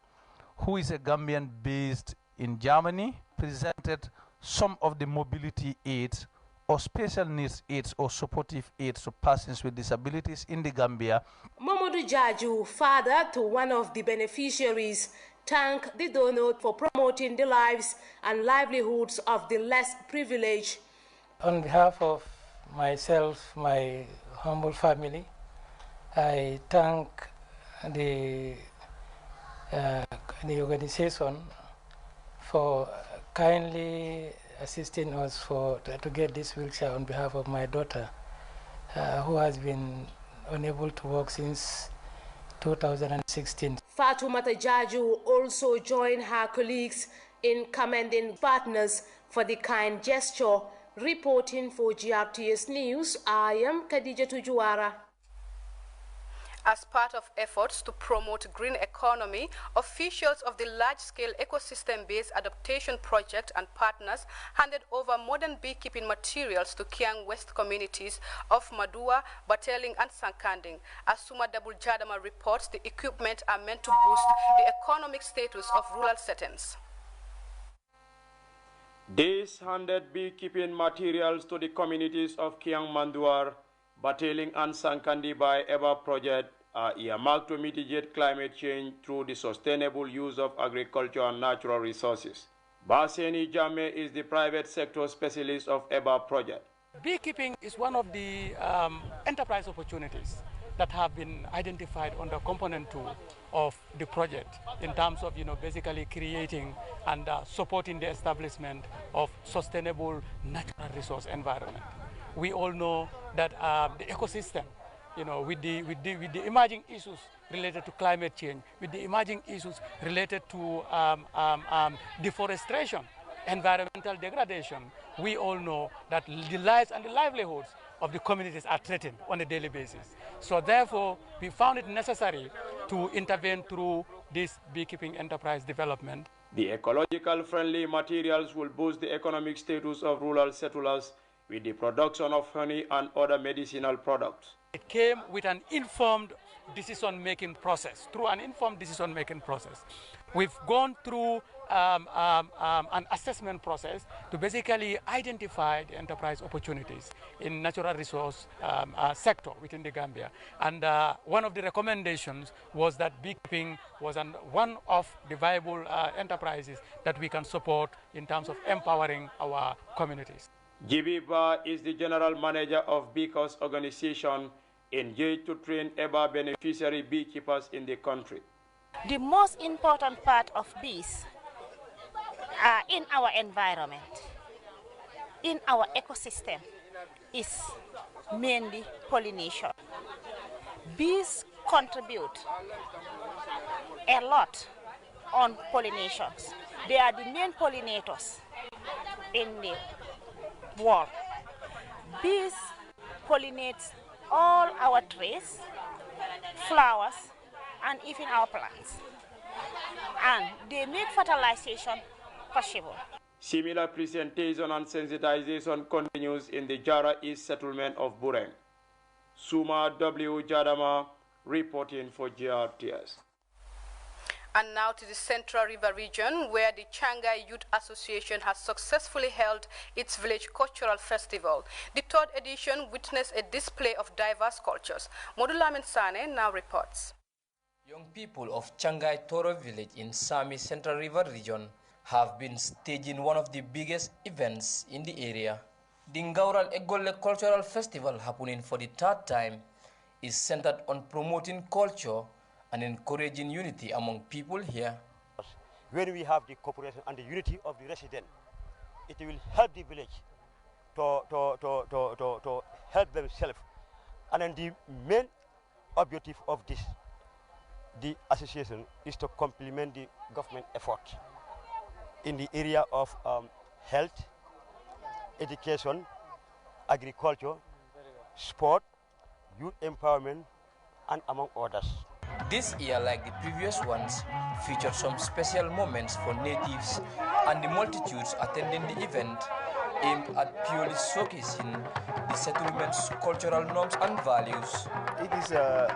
who is a Gambian based in Germany, presented some of the mobility aids or special needs aids or supportive aids to persons with disabilities in the Gambia. Mamadou Jaju, father to one of the beneficiaries, thanked the donor for promoting the lives and livelihoods of the less privileged. On behalf of myself, my humble family, I thank the organization for kindly assisting us to get this wheelchair on behalf of my daughter, who has been unable to walk since 2016. Fatoumata Jaju also joined her colleagues in commending partners for the kind gesture. Reporting for GRTS News, I am Khadija Tujuara. As part of efforts to promote green economy, officials of the large-scale ecosystem-based adaptation project and partners handed over modern beekeeping materials to Kiang West communities of Madua, Bateling and Sankanding. As Suma Dabul Jadama reports, the equipment are meant to boost the economic status of rural settings. These handed beekeeping materials to the communities of Kiang Manduar, Bateling and Sankandi by EBA project are earmarked to mitigate climate change through the sustainable use of agriculture and natural resources. Baseni Jame is the private sector specialist of EBA project. Beekeeping is one of the enterprise opportunities that have been identified on the component 2 of the project in terms of, basically creating and supporting the establishment of sustainable natural resource environment. We all know that the ecosystem, with the emerging issues related to climate change, with the emerging issues related to deforestation, environmental degradation, we all know that the lives and the livelihoods of the communities are threatened on a daily basis. So therefore, we found it necessary to intervene through this beekeeping enterprise development. The ecological friendly materials will boost the economic status of rural settlers with the production of honey and other medicinal products. It came with an informed decision-making process, through an informed decision-making process. We've gone through an assessment process to basically identify the enterprise opportunities in natural resource sector within the Gambia. And one of the recommendations was that beekeeping was one of the viable enterprises that we can support in terms of empowering our communities. Jibiba is the general manager of Beekeepers organization engaged to train EBA beneficiary beekeepers in the country. The most important part of bees in our environment, in our ecosystem, is mainly pollination. Bees contribute a lot on pollinations. They are the main pollinators in the world. Bees pollinate all our trees, flowers, and even our plants. And they make fertilization possible. Similar presentation and sensitization continues in the Jara East settlement of Bureng. Suma W. Jadama reporting for GRTS. And now to the Central River region, where the Changai Youth Association has successfully held its village cultural festival. The third edition witnessed a display of diverse cultures. Lamin Sane now reports. Young people of Changai Toro village in Sami Central River region have been staging one of the biggest events in the area. The Ngaural Egole Cultural Festival, happening for the third time, is centered on promoting culture and encouraging unity among people here. When we have the cooperation and the unity of the residents, it will help the village to help themselves. And then the main objective of this, the association, is to complement the government effort in the area of health, education, agriculture, sport, youth empowerment, and among others. This year, like the previous ones, featured some special moments for natives and the multitudes attending the event, aimed at purely showcasing the settlement's cultural norms and values. It is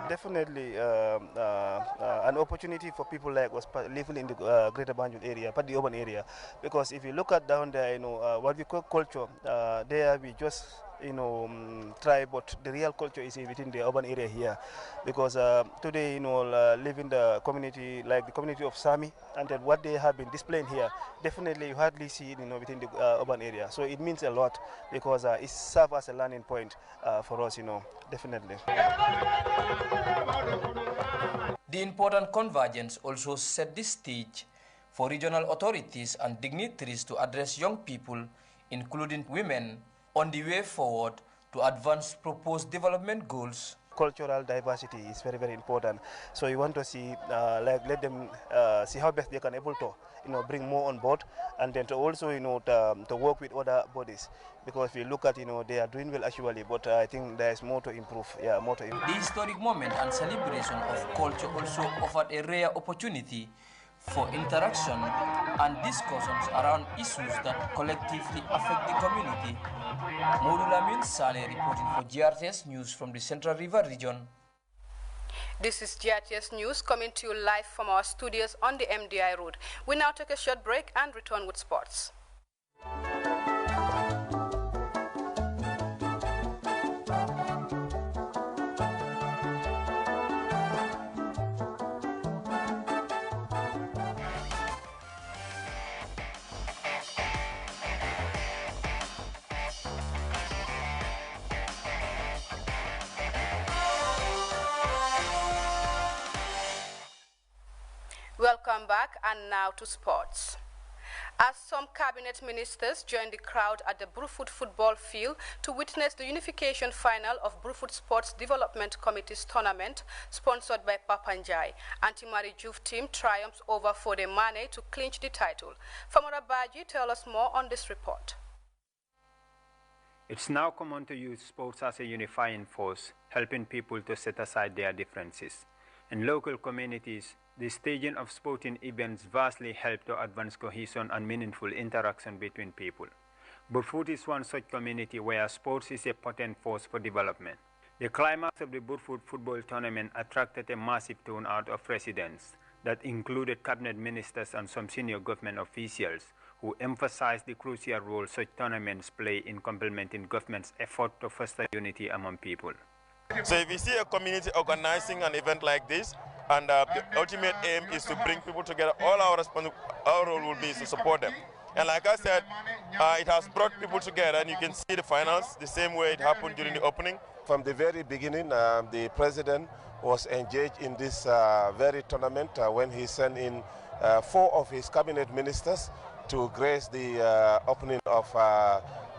definitely an opportunity for people like us living in the Greater Banjul area, but the urban area, because if you look at down there, what we call culture, there we just tribe, but the real culture is within the urban area here, because today, live in the community, like the community of Sami, and then what they have been displaying here, definitely you hardly see it, within the urban area. So it means a lot, because it serves as a learning point for us, definitely. The important convergence also set the stage for regional authorities and dignitaries to address young people, including women, on the way forward to advance proposed development goals. Cultural diversity is very, very important. So you want to see, let them see how best they can able to, bring more on board, and then to also, to work with other bodies. Because if you look at, they are doing well actually, but I think there is more to improve. Yeah, more to improve. The historic moment and celebration of culture also offered a rare opportunity for interaction and discussions around issues that collectively affect the community. Lamin reporting for GRTS News from the Central River region. This is GRTS News coming to you live from our studios on the MDI Road. We now take a short break and return with sports. Welcome back, and now to sports. As some cabinet ministers joined the crowd at the Brufut football field to witness the unification final of Brufut Sports Development Committee's tournament sponsored by Papanjai, Antimari Juve team triumphs over Fode Mane to clinch the title. Famara Baji tells us more on this report. It's now common to use sports as a unifying force, helping people to set aside their differences. In local communities, the staging of sporting events vastly help to advance cohesion and meaningful interaction between people. Burfoot is one such community where sports is a potent force for development. The climax of the Burfoot football tournament attracted a massive turnout of residents that included cabinet ministers and some senior government officials who emphasized the crucial role such tournaments play in complementing government's effort to foster unity among people. So if you see a community organizing an event like this, and the ultimate aim is to bring people together, our role will be to support them. And like I said, it has brought people together, and you can see the finals the same way it happened during the opening. From the very beginning, the president was engaged in this very tournament when he sent in 4 of his cabinet ministers to grace the opening of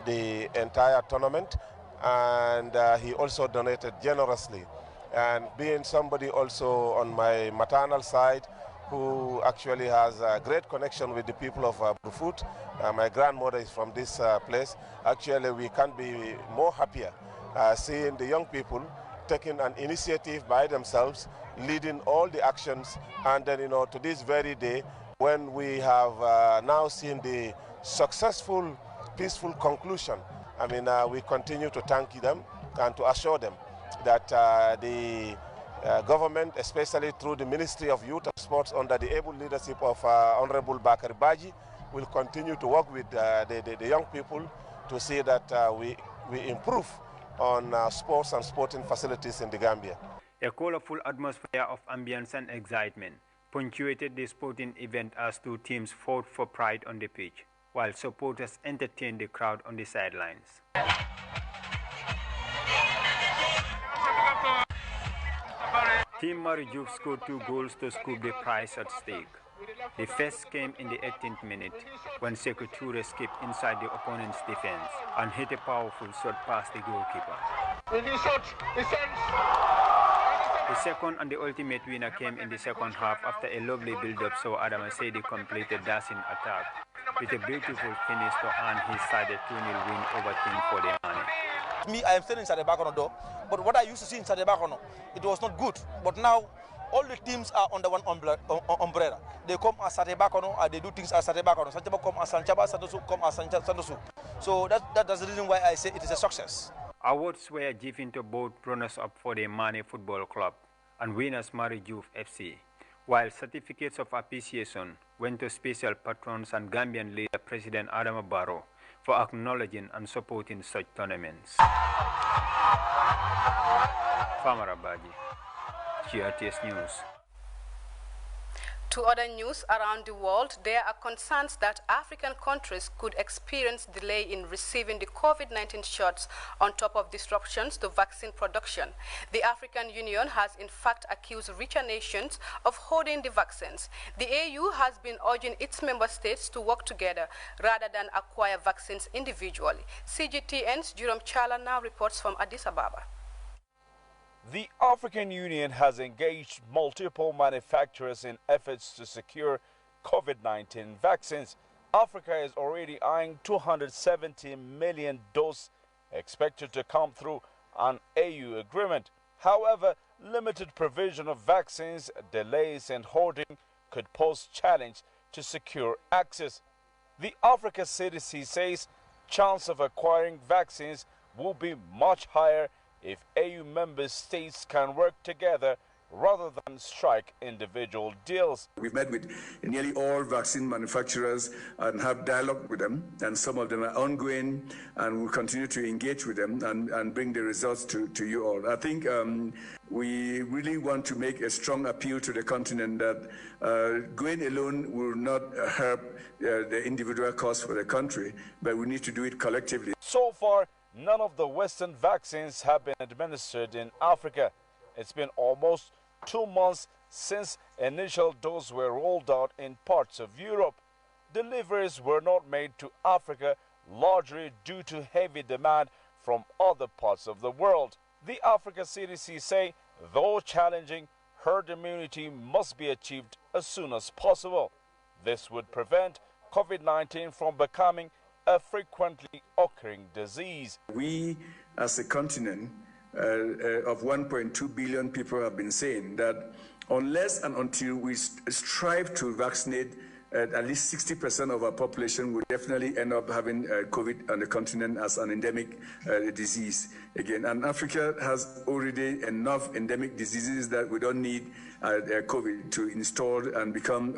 the entire tournament. And he also donated generously. And being somebody also on my maternal side who actually has a great connection with the people of Brufut, my grandmother is from this place, actually we can't be more happier seeing the young people taking an initiative by themselves, leading all the actions, and then, to this very day, when we have now seen the successful, peaceful conclusion, I mean, we continue to thank them and to assure them that the government, especially through the Ministry of Youth and Sports under the able leadership of Honorable Bakari Baji, will continue to work with the young people to see that we improve on sports and sporting facilities in the Gambia. A colorful atmosphere of ambience and excitement punctuated the sporting event as 2 teams fought for pride on the pitch, while supporters entertained the crowd on the sidelines. Team Marijuv scored 2 goals to scoop the prize at stake. The first came in the 18th minute when Sekou Touré skipped inside the opponent's defense and hit a powerful shot past the goalkeeper. The second and the ultimate winner came in the second half after a lovely build-up saw Adam Asedi complete a dashing attack with a beautiful finish to earn his side a 2-0 win over Team Fode Mane. Me, I am still inside the back door, but what I used to see inside the back it was not good. But now, all the teams are under one umbrella. They come as Satebakono, and they do things as Satebakono. Sanchaba come as Sanchaba, Santosu come as Santosu. So that's the reason why I say it is a success. Awards were given to both runners-up for the Mane Football Club and winners Marijuv FC, while certificates of appreciation went to special patrons and Gambian leader President Adama Barrow for acknowledging and supporting such tournaments. Famara Baji, GRTS News. To other news around the world, there are concerns that African countries could experience delay in receiving the COVID-19 shots on top of disruptions to vaccine production. The African Union has in fact accused richer nations of hoarding the vaccines. The AU has been urging its member states to work together rather than acquire vaccines individually. CGTN's Jerome Chala now reports from Addis Ababa. The African Union has engaged multiple manufacturers in efforts to secure COVID-19 vaccines. Africa is already eyeing 270 million doses expected to come through an AU agreement. However, limited provision of vaccines, delays and hoarding could pose challenge to secure access. The Africa CDC says chance of acquiring vaccines will be much higher if AU member states can work together rather than strike individual deals. We've met with nearly all vaccine manufacturers and have dialogue with them, and some of them are ongoing, and we'll continue to engage with them and bring the results to you all. I think we really want to make a strong appeal to the continent that going alone will not help the individual cause for the country, but we need to do it collectively. So far, none of the Western vaccines have been administered in Africa. It's been almost 2 months since initial doses were rolled out in parts of Europe. Deliveries were not made to Africa, largely due to heavy demand from other parts of the world. The Africa CDC say, though challenging, herd immunity must be achieved as soon as possible. This would prevent COVID-19 from becoming a frequently occurring disease. We, as a continent of 1.2 billion people, have been saying that unless and until we strive to vaccinate at least 60% of our population, will definitely end up having COVID on the continent as an endemic disease again. And Africa has already enough endemic diseases that we don't need COVID to install and become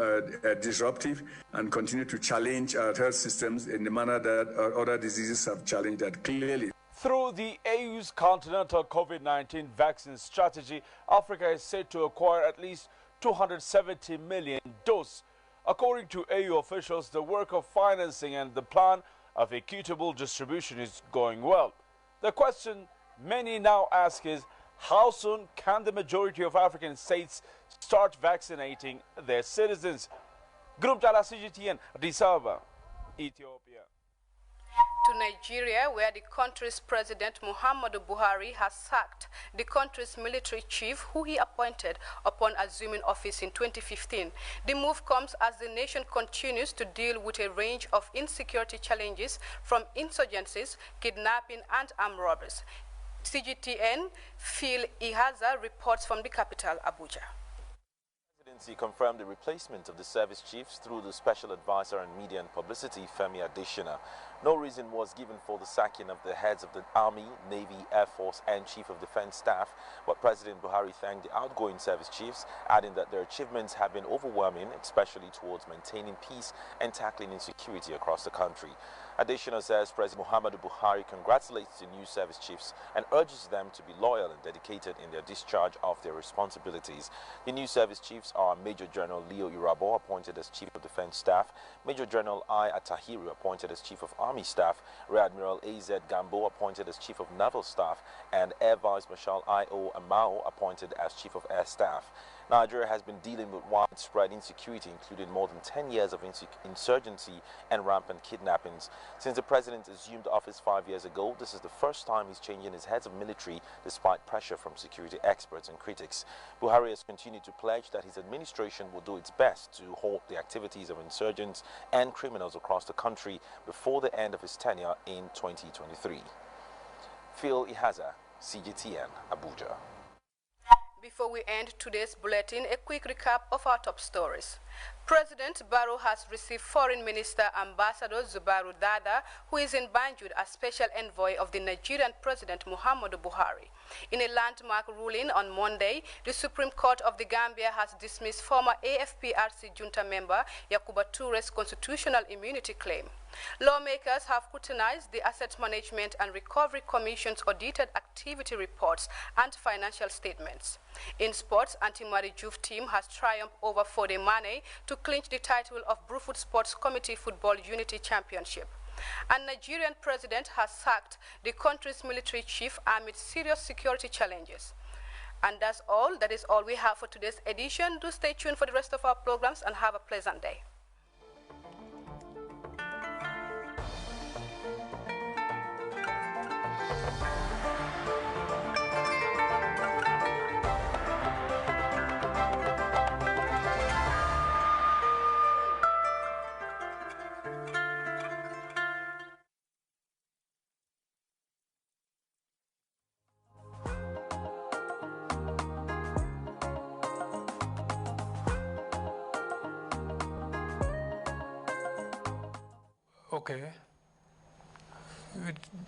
disruptive and continue to challenge our health systems in the manner that other diseases have challenged that clearly. Through the AU's continental COVID-19 vaccine strategy, Africa is set to acquire at least 270 million doses. According to AU officials, the work of financing and the plan of equitable distribution is going well. The question many now ask is, how soon can the majority of African states start vaccinating their citizens? Group Jala CGTN, Addis Ababa, Ethiopia. To Nigeria, where the country's President Muhammadu Buhari has sacked the country's military chief, who he appointed upon assuming office in 2015. The move comes as the nation continues to deal with a range of insecurity challenges from insurgencies, kidnapping and armed robberies. CGTN Phil Ihaza reports from the capital, Abuja. The presidency confirmed the replacement of the service chiefs through the special advisor on media and publicity, Femi Adesina. No reason was given for the sacking of the heads of the Army, Navy, Air Force and Chief of Defense Staff, but President Buhari thanked the outgoing service chiefs, adding that their achievements have been overwhelming, especially towards maintaining peace and tackling insecurity across the country. Adesina says President Muhammadu Buhari congratulates the new service chiefs and urges them to be loyal and dedicated in their discharge of their responsibilities. The new service chiefs are Major General Leo Irabo, appointed as Chief of Defense Staff, Major General I. Atahiru, appointed as Chief of Army Staff, Rear Admiral A.Z. Gambo, appointed as Chief of Naval Staff, and Air Vice Marshal I.O. Amao, appointed as Chief of Air Staff. Nigeria has been dealing with widespread insecurity, including more than 10 years of insurgency and rampant kidnappings. Since the president assumed office 5 years ago, this is the first time he's changing his heads of military despite pressure from security experts and critics. Buhari has continued to pledge that his administration will do its best to halt the activities of insurgents and criminals across the country before the end of his tenure in 2023. Phil Ihaza, CGTN, Abuja. Before we end today's bulletin, a quick recap of our top stories. President Barrow has received Foreign Minister Ambassador Zubairu Dada, who is in Banjul as special envoy of the Nigerian President Muhammadu Buhari. In a landmark ruling on Monday, the Supreme Court of the Gambia has dismissed former AFPRC junta member Yakuba Toure's constitutional immunity claim. Lawmakers have scrutinized the Asset Management and Recovery Commission's audited activity reports and financial statements. In sports, Antimari Juve team has triumphed over Fode Mane to clinch the title of Brufut Sports Committee Football Unity Championship. And Nigerian president has sacked the country's military chief amid serious security challenges. And that's all. That is all we have for today's edition. Do stay tuned for the rest of our programs and have a pleasant day. Okay.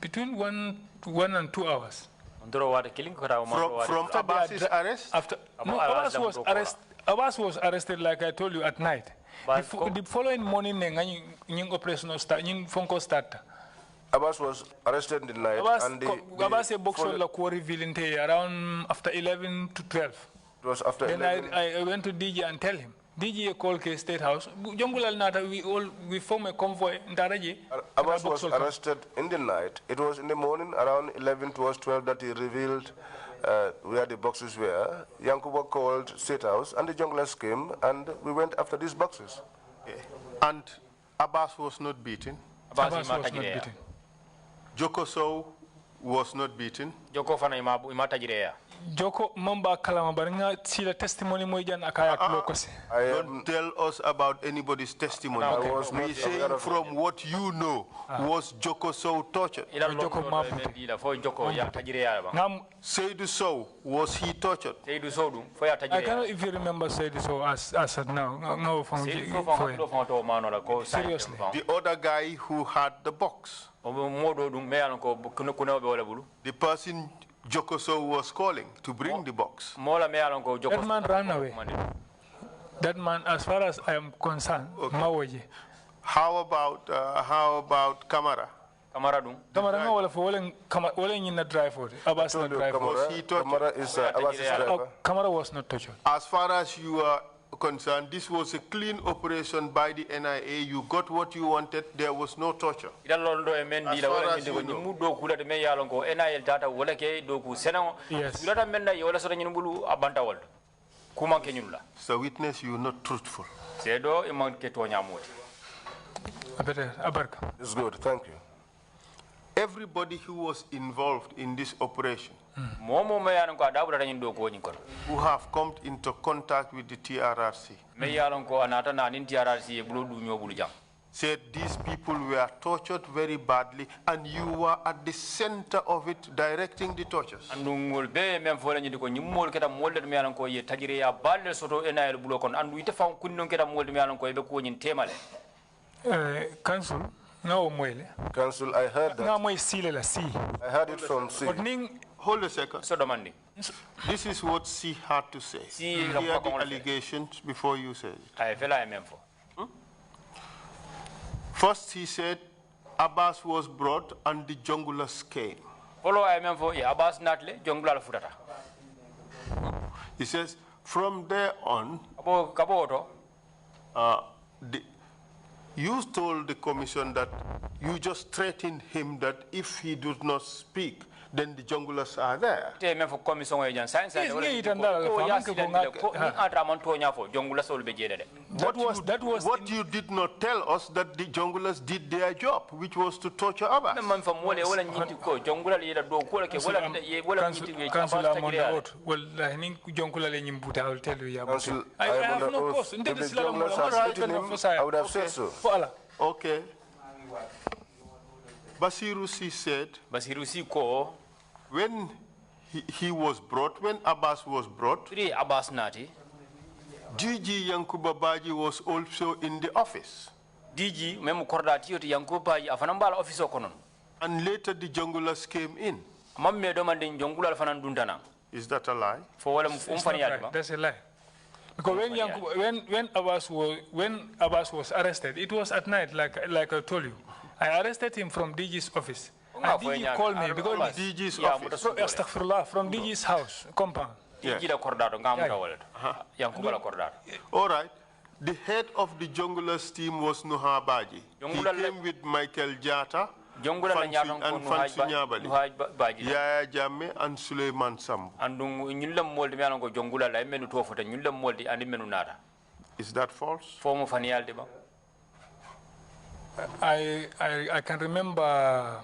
Between one and 2 hours. From Abbas's arrest? After no, Abbas was arrested, like I told you, at night. The following morning, operation start. Start. Abbas was arrested in the night. Abbas revealed around after 11 to 12. It was after then 11. I went to DJ and tell him. DJ called K State House. We form a convoy. Abbas was arrested in the night. It was in the morning around 11 towards 12 that he revealed where the boxes were. Yankuba called State House and the junglers came and we went after these boxes. Okay. And Abbas was not beaten? Abbas was not beaten. Joko Sow was not beaten? Joko mamba kalama baringa sila testimony mojan akaya klokose. Don't tell us about anybody's testimony. We saying from what you know, was Joko Sow tortured? Seydou Sow, was he tortured? I cannot even remember Seydou Sow as at now. No, seriously. The other guy who had the box. The person Joko Sow was calling to bring the box. That man ran away. That man, as far as I am concerned, okay. How about Kamara? Kamara in the drive for Abbas not drive. Was he tortured? Kamara is Abbas's driver. Kamara was not tortured. As far as you are concerned, this was a clean operation by the NIA. You got what you wanted. There was no torture. As far as you know. Yes. So witness, you are not truthful. It's good, thank you. Everybody who was involved in this operation, who have come into contact with the TRRC, said these people were tortured very badly and you were at the center of it directing the tortures. Council, no mwele. Council, I heard that. I heard it from C. Hold a second. This is what C had to say. Hear the allegations before you say it. First, he said Abbas was brought and the junglers came. He says, from there on, you told the commission that you just threatened him that if he does not speak, then the junglers are there. What you did not tell us that the junglers did their job, which was to torture Abbas. Council, I'm on the oath. Well, I think I will tell you. I have no course. If the junglers had beaten him, I would have said so. Okay. Basirusi said, when he was brought, when Abbas was brought, DG Yankuba Baji was also in the office. DG memu kordati yoti Yankuba afanambala office okonon. And later the junglers came in. Mamme domande jongula alfanan dundana. Is that a lie? That's a lie. Because when Abbas was arrested, it was at night, like I told you. I arrested him from DG's office. And DG called me because DG's office. Astaghfirullah, from DG's house, compound. Yes. All right. The head of the Jonglers team was Nuha Baji. He came with Michael Jata, and Fansu Nyabali, Yaya Jamme, and Suleiman Sambu. Is that false? I can remember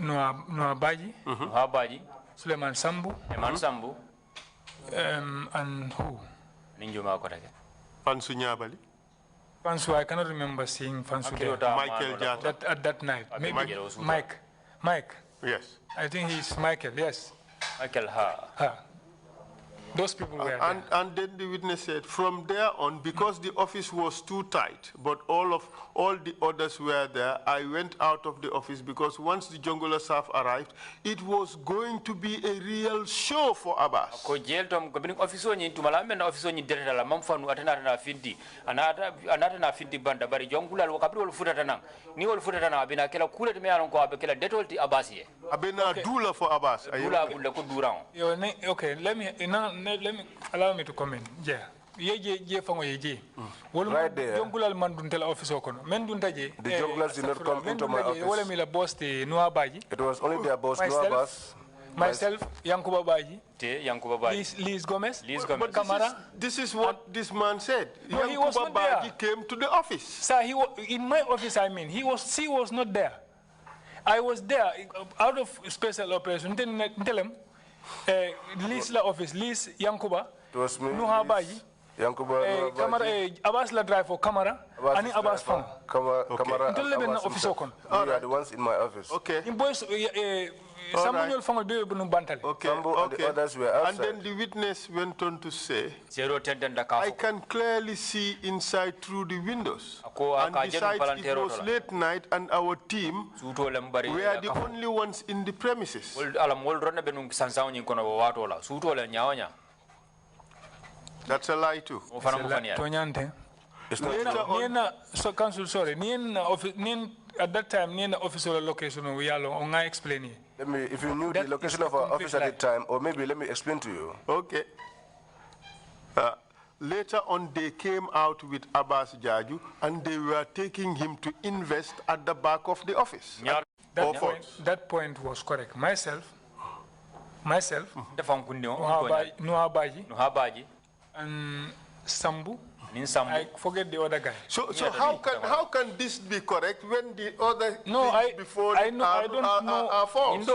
Nuha Baji, Suleiman Sambu, and who? Fansu Nyabali. Fansu, I cannot remember seeing Fansu there. Michael Jata. At that night. Maybe Mike. Yes. I think he's Michael, yes. Michael Those people were and then the witness said, from there on, because the office was too tight, but all the others were there, I went out of the office because once the Jongola staff arrived, it was going to be a real show for Abbas. Abena dula for Abbas. Okay, let me allow me to comment. Yeah. Right there. The jonglers did not come into my office. It was only their boss, myself, Yankuba Baji, Liz Gomez, but this is what this man said. No, he was not there. Came to the office. Sir, in my office, I mean, she was not there. I was there out of special operation. Tell him, Liz la office, Liz Yankuba, Nuha Baji, Yankuba, Kamara, Abbas la drive for Kamara, and Abbas Fang. Kamara, office you are the ones in my office. Okay. In boys, Samuel Fang will be able to Bantale. Okay. And the others were outside. And then the witness went on to say, I can clearly see inside through the windows. And besides, it was late night and our team were the only ones in the premises. That's a lie too. So, Council, sorry, at that time, officer location, we are explaining. Let me, if you knew the location of our office at the time, or maybe let me explain to you. Okay. Later on, they came out with Abbas Jaju, and they were taking him to invest at the back of the office. That point was correct. Myself, Nuha Baji, and Sambu. I forget the other guy. So how can this be correct when the other before I don't know. Are false?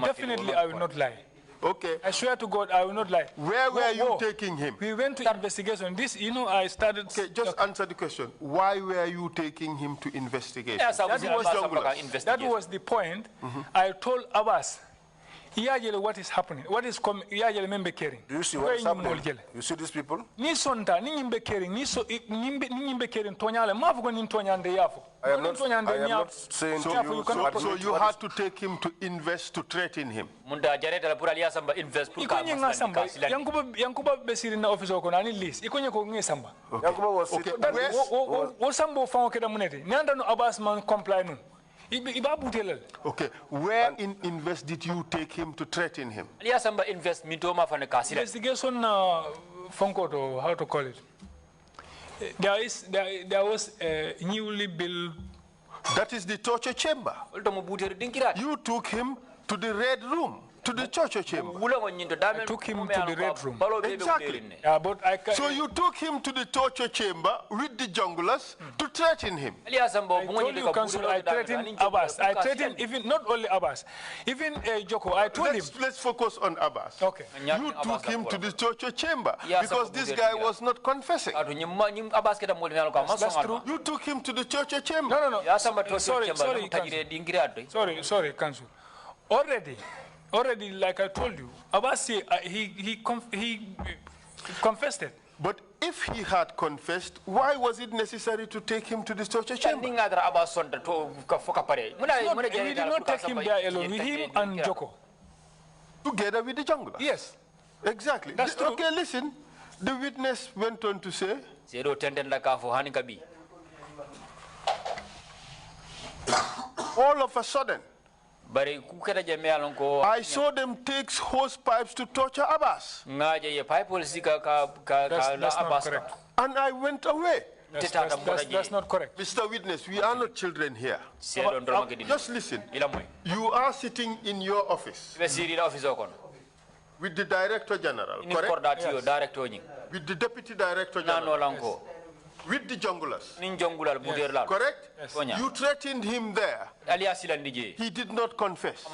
Definitely, I will not lie. Okay. I swear to God, I will not lie. Where were you taking him? We went to investigation. This, I started. Okay, just answer the question. Why were you taking him to investigate? Yes, that was the point. I told Abbas, what is happening? What is coming? Do you see what is happening? You see these people? I am not saying to you. So you had to take him to invest to threaten him. Okay, where in invest did you take him to threaten him? Investigation, Fonko, how to call it? There was a newly built. That is the torture chamber. You took him to the red room. To the torture chamber. I took him to the red room. Exactly. So you took him to the torture chamber with the junglers to threaten him. I told you, Council, I threatened Abbas. I threatened even not only Abbas, even Joko. I told him. Let's focus on Abbas. Okay. You took him to the torture chamber because this guy was not confessing. That's true. You took him to the torture chamber. No. Sorry, Council. Already, like I told you, Abbas, he confessed it. But if he had confessed, why was it necessary to take him to the torture chamber? We did not take him there alone, with him and Joko. Together with the jungler? Yes. Exactly. That's true. Okay, listen. The witness went on to say, All of a sudden, I saw them take hose pipes to torture Abbas. And I went away. That's not correct. Mr. Witness, we are not children here. Just listen. You are sitting in your office with the Director General, correct? Yes. With the Deputy Director General. Yes. With the junglers. Yes. Correct? Yes. You threatened him there. He did not confess.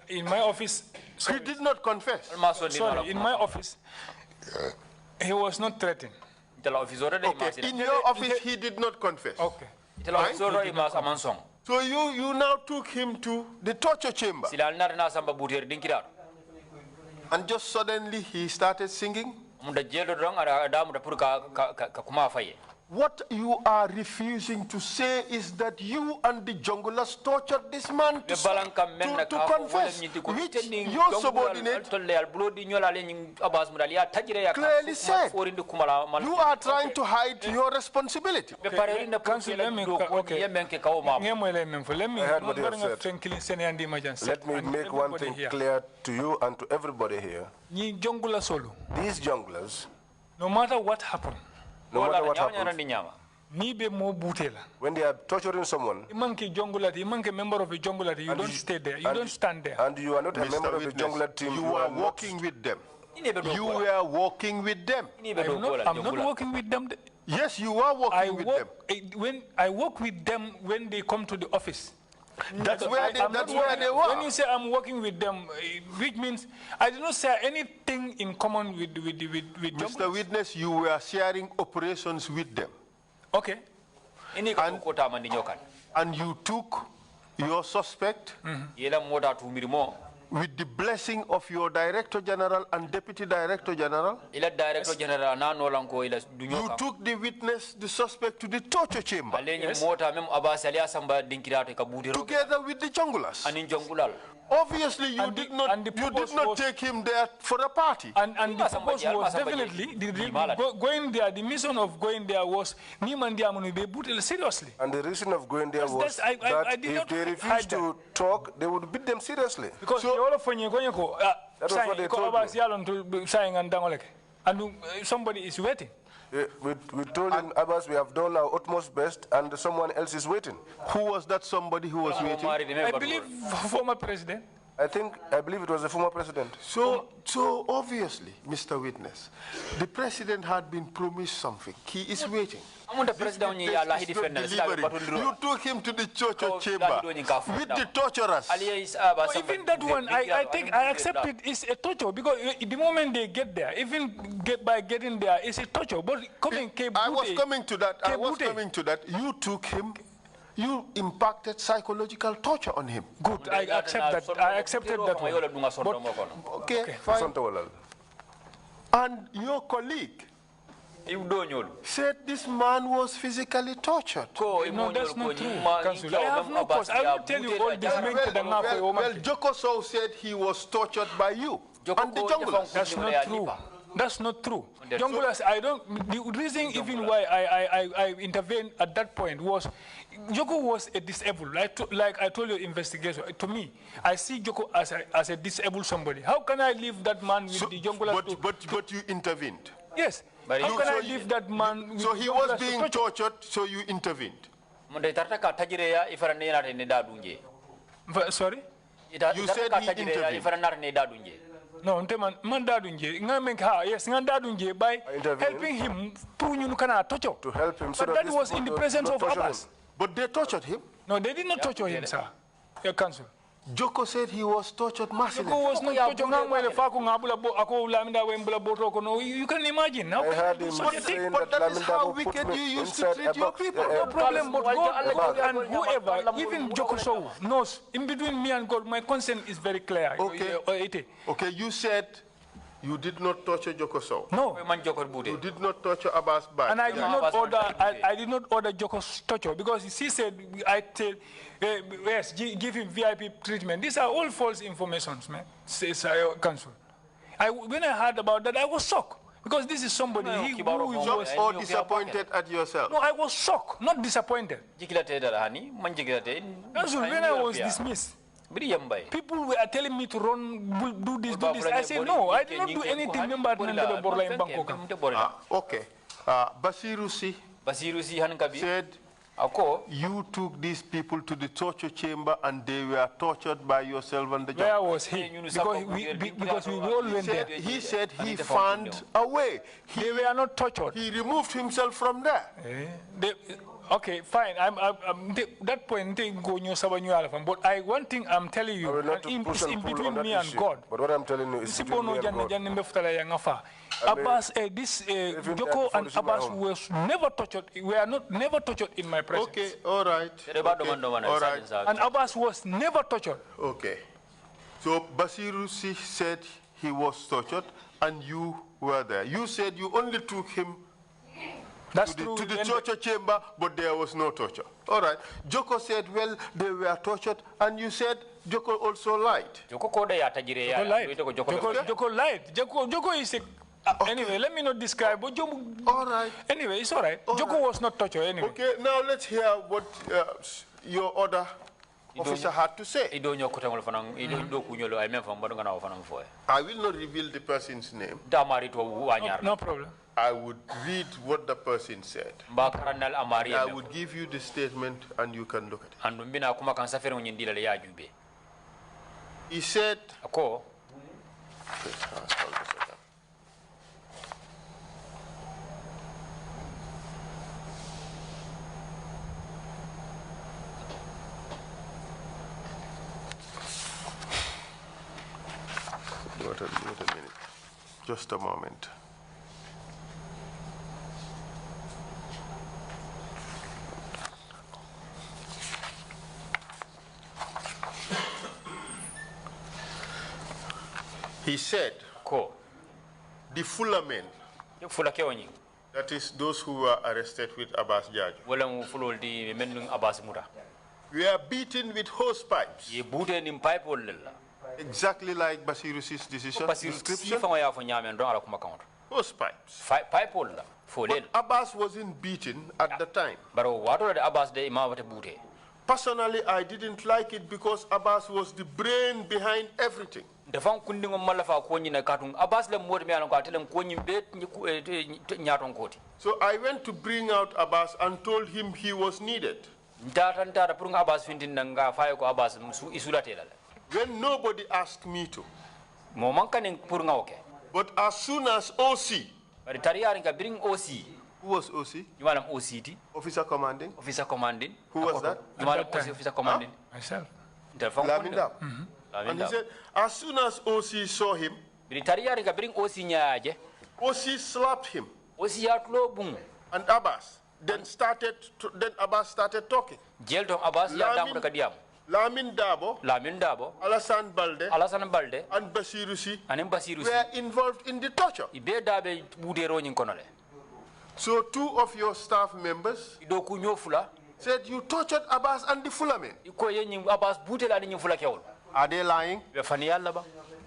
In my office... He did not confess. Sorry, in my office, he was not threatened. Okay, in your office, he did not confess. Okay. Right? So you now took him to the torture chamber. And just suddenly he started singing. What you are refusing to say is that you and the junglers tortured this man to confess, which your subordinate clearly said. You are trying to hide your responsibility. Okay. Council, let me make one thing clear to you and to everybody here. These junglers, no matter what happened, no matter what happens, when they are torturing someone, you member of a jungle, you don't stay there, you don't stand there. And you are not a member of the jungle team, you are working with them. You were working with them. I'm not working with them. Yes, you are working with them. When I work with them when they come to the office. That's where they were. When you say I'm working with them, which means I did not share anything in common with Mr. Witness, you were sharing operations with them. Okay. And you took your suspect with the blessing of your Director General and Deputy Director General. You took the witness, the suspect, to the torture chamber. Yes. Together with the junglers. Obviously, you did not take him there for a party. And the purpose was definitely going there. The mission of going there was seriously. And the reason of going there was that if they refused to talk, they would beat them seriously. Because that was what they told me. And somebody is waiting. We told him, Abbas, we have done our utmost best, and someone else is waiting. Who was that somebody who was waiting? I believe former president. I believe it was the former president. So obviously, Mr. Witness, the president had been promised something. He is waiting. You took him to the torture chamber with the torturers. Even that one, I think I accept it is a torture because the moment they get there, even by getting there, it's a torture. But I was coming to that. You took him. You impacted psychological torture on him. Good, I accept that. I accepted that one. Okay, fine. And your colleague said this man was physically tortured. No, that's not true, Council. I have no cause. I will tell you all this. Well, Joko Sow said he was tortured by you and the junglers. That's not true. That's not true. Junglers, the reason even why I intervened at that point was, Joko was a disabled. Like I told you, investigator, to me, I see Joko as a disabled somebody. How can I leave that man with the junglers? But you intervened. Yes. How can I leave that man with So he was being tortured, so you intervened. Sorry? You said he intervened. No, yes, by helping him to help him. But that was in the presence of Abbas. But they tortured him? No, they did not torture him, sir. Your counsel. Joko said he was tortured massively. Joko was not tortured. You can imagine. I heard him saying but that is how wicked you used to treat your people. No problem, but God and whoever, even Joko Sow knows, in between me and God, my consent is very clear. Okay, you said you did not torture Joko Sow. No. You did not torture Abbas Bad. And I did not order Joko's torture because he said, yes, give him VIP treatment. These are all false information, man, says counsel. When I heard about that, I was shocked Because this is somebody who was... Or disappointed at yourself? No, I was shocked, not disappointed. That's when I was dismissed. People were telling me to run, do this, do this. I said, no, I did not do anything. Okay. Basirusi said, you took these people to the torture chamber and they were tortured by yourself and the judge. Where was he? Because we all went there. He said he found a way. They were not tortured. He removed himself from there. Okay, fine. That point, but one thing I'm telling you, it's in between me and God. But what I'm telling you is between me and God. Abbas, Joko and Abbas was never tortured. We are never tortured in my presence. Okay, all right. All right. And Abbas was never tortured. Okay. So Basirusi said he was tortured and you were there. You said you only took him to the torture chamber, but there was no torture. All right. Joko said, well, they were tortured, and you said Joko also lied. Joko lied. Joko lied. Joko is a... Anyway, let me not describe. But all right. Anyway, it's all right. Joko was not tortured anyway. Okay, now let's hear what your other officer had to say. I will not reveal the person's name. No problem. I would read what the person said. I would give you the statement and you can look at it. He said, wait a minute, just a moment. He said, the Fuller men, that is those who were arrested with Abbas Jaju, we are beaten with hose pipes. Exactly like Basirusi's decision description. Hose pipes. But Abbas wasn't beaten at the time. Personally, I didn't like it because Abbas was the brain behind everything. So I went to bring out Abbas and told him he was needed. When nobody asked me to. But as soon as OC. Who was OC? Officer commanding. Who was that? Officer commanding. Myself. Lamin Darboe. And he said, as soon as OC saw him, OC slapped him. And Abbas then Abbas started talking. Lamin Darboe, Alassane Balde, and Basirusi were involved in the torture. So 2 of your staff members said you tortured Abbas and the Fuller men. Are they lying?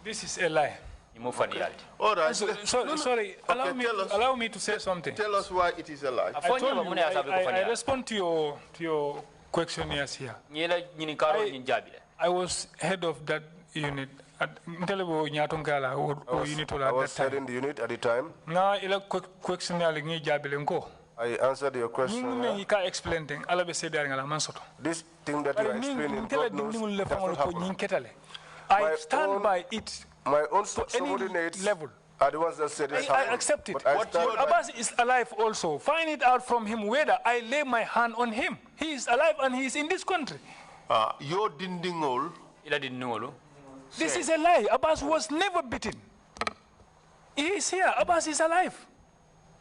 This is a lie. All right. Sorry, allow me to say something. Tell us why it is a lie. I told you, I respond to your questionnaires here. I was head of that unit. I was head in the unit at the time. I answered your question. This thing that you are explaining, God knows, does not happen. I stand by it. My own subordinates are the ones that said this. I accept it. Abbas is alive also. Find it out from him whether I lay my hand on him. He is alive and he is in this country. Your dindingol. This is a lie. Abbas was never beaten. He is here. Abbas is alive.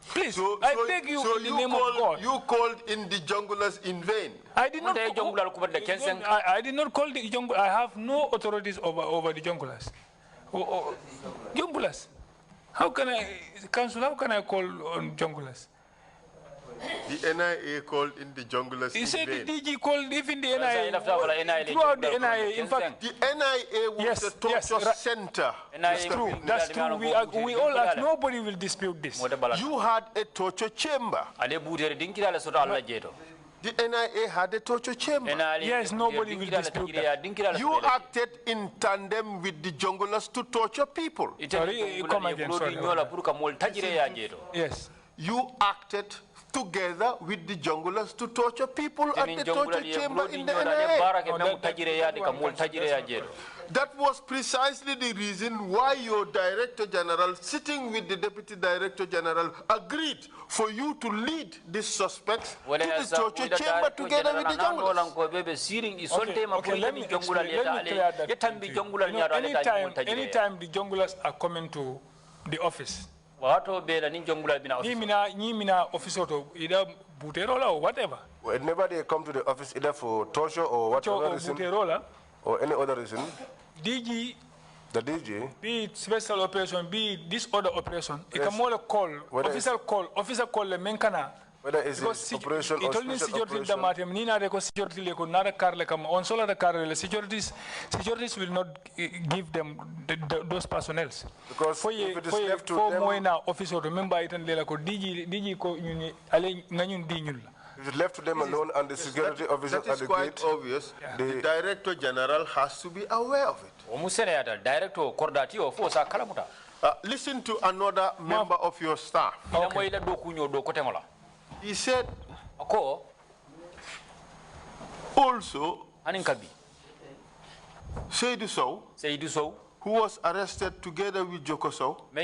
Please, I beg you in the name of God. You called in the junglers in vain. I did not call the junglers. I have no authorities over the junglers. Junglers. How can I, Council, how can I call on junglers? The NIA called in the junglers. He said the DG called even the NIA. NIA. Throughout the NIA, in fact, the NIA was the torture center. That's true. That's true. We all ask. Nobody will dispute this. You had a torture chamber. The NIA had a torture chamber. Yes, nobody will dispute that. You acted in tandem with the junglers to torture people. Sorry, come again. Sorry. Yes. You acted together with the junglers to torture people at the torture chamber in the NIA. That was precisely the reason why your Director General, sitting with the Deputy Director General, agreed for you to lead these suspects to the torture chamber together with the junglers. Okay, let me clear that. Anytime the junglers are coming to the office, office either Buterola or whatever. Whenever they come to the office, either for torture or whatever reason, or any other reason, DG, the DG, be it special operation, be it this other operation, it can more call, officer call the menkana. Whether it's operation or special operation. Nina reko security leko nada car lekam on solar the car securities will not give them those personnels. Because if it is left to them, moina officer remember it and ko DG ko ñuni ale ngañun diñul. If it's left to them alone and the security officers that is quite obvious. The Director General has to be aware of it. Listen to another member of your staff. Okay. He said, also, Seydou Sow, who was arrested together with Joko Sow, were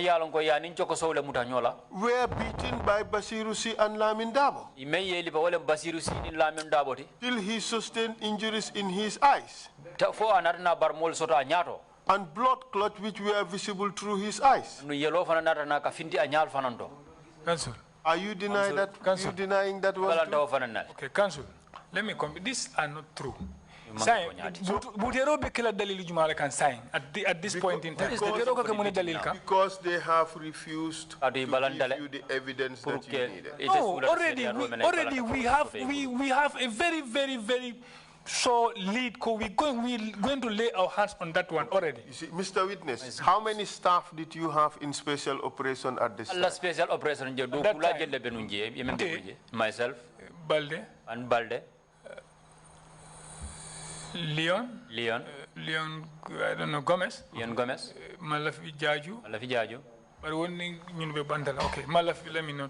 beaten by Basiru Si and Lamin Darboe till he sustained injuries in his eyes and blood clots which were visible through his eyes. Are you denying that? Council. You denying that was true? Okay, Council. Let me come. These are not true. Butero be kila dalil jumala can sign at this point in time. Because they have refused to give you the evidence that you needed. No, already we have a very so lead. We're going to lay our hands on that one already. You see, Mr. Witness, how many staff did you have in special operation at this time? Special operation myself, Balde, and Balde, Leon, I don't know, Gomez, Malafi Jaju. But one thing, okay, Malafi, let me know.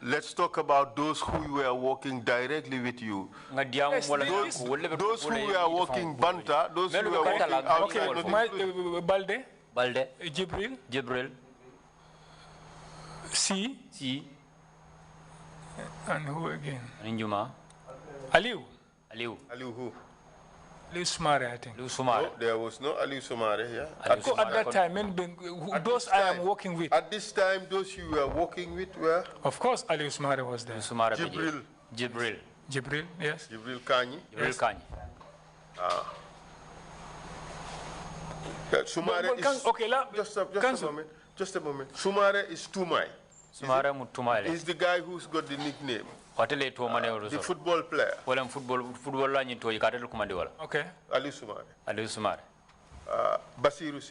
Let's talk about those who were working directly with you. Yes, those who were working Banta, those who were working outside. Okay, Balde, Jibril, C, and who again? Ninjuma, Aliu who? Aliu Sumare, I think. No, there was no Aliu Sumare here. At that time, those I am working with. At this time, those you were working with were? Of course, Aliu Sumare was there. Jibril, yes. Jibril Kanyi. Sumare is... Okay, just a moment. Sumare is Tumai. He's the guy who's got the nickname. The football player. Okay. Ali Sumare. Basiru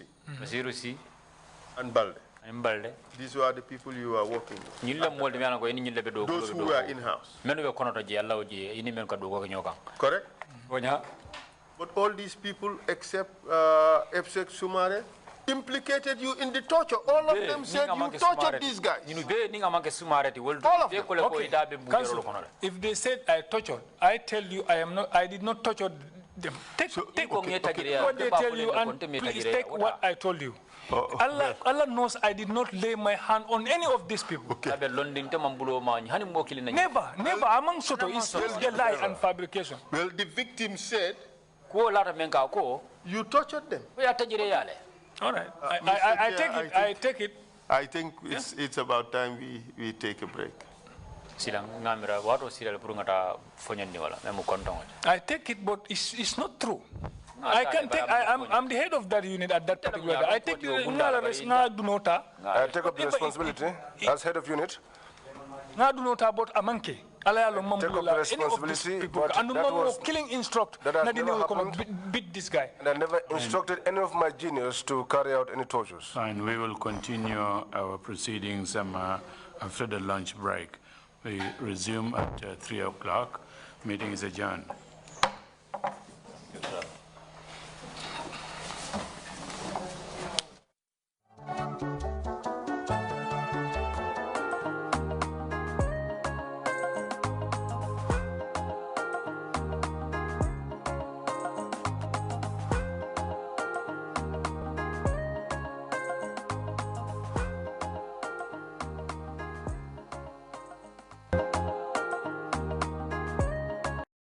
Si. And Balde. These were the people you were working with. Those who were in-house. Correct? But all these people except Sumare implicated you in the torture. All of them said you tortured these guys. All of them. Okay. Council, if they said I tortured, I tell you I did not torture them. Take what they tell you and please take what I told you. Allah knows I did not lay my hand on any of these people. Okay. Never. Among Soto, it's a lie and fabrication. Well, the victim said you tortured them. All right. I take it. I think it's about time we take a break. I take it, but it's not true. I can take. I'm the head of that unit at that particular. I take I take up the responsibility as head of unit. nga do not about amanke ala ya lo mamula responsibility, any of these people but and that was killing instruct that has na never come happened. beat this guy. And I never instructed any of my juniors to carry out any tortures. Fine, we will continue our proceedings after the lunch break. We resume at 3 o'clock. Meeting is adjourned.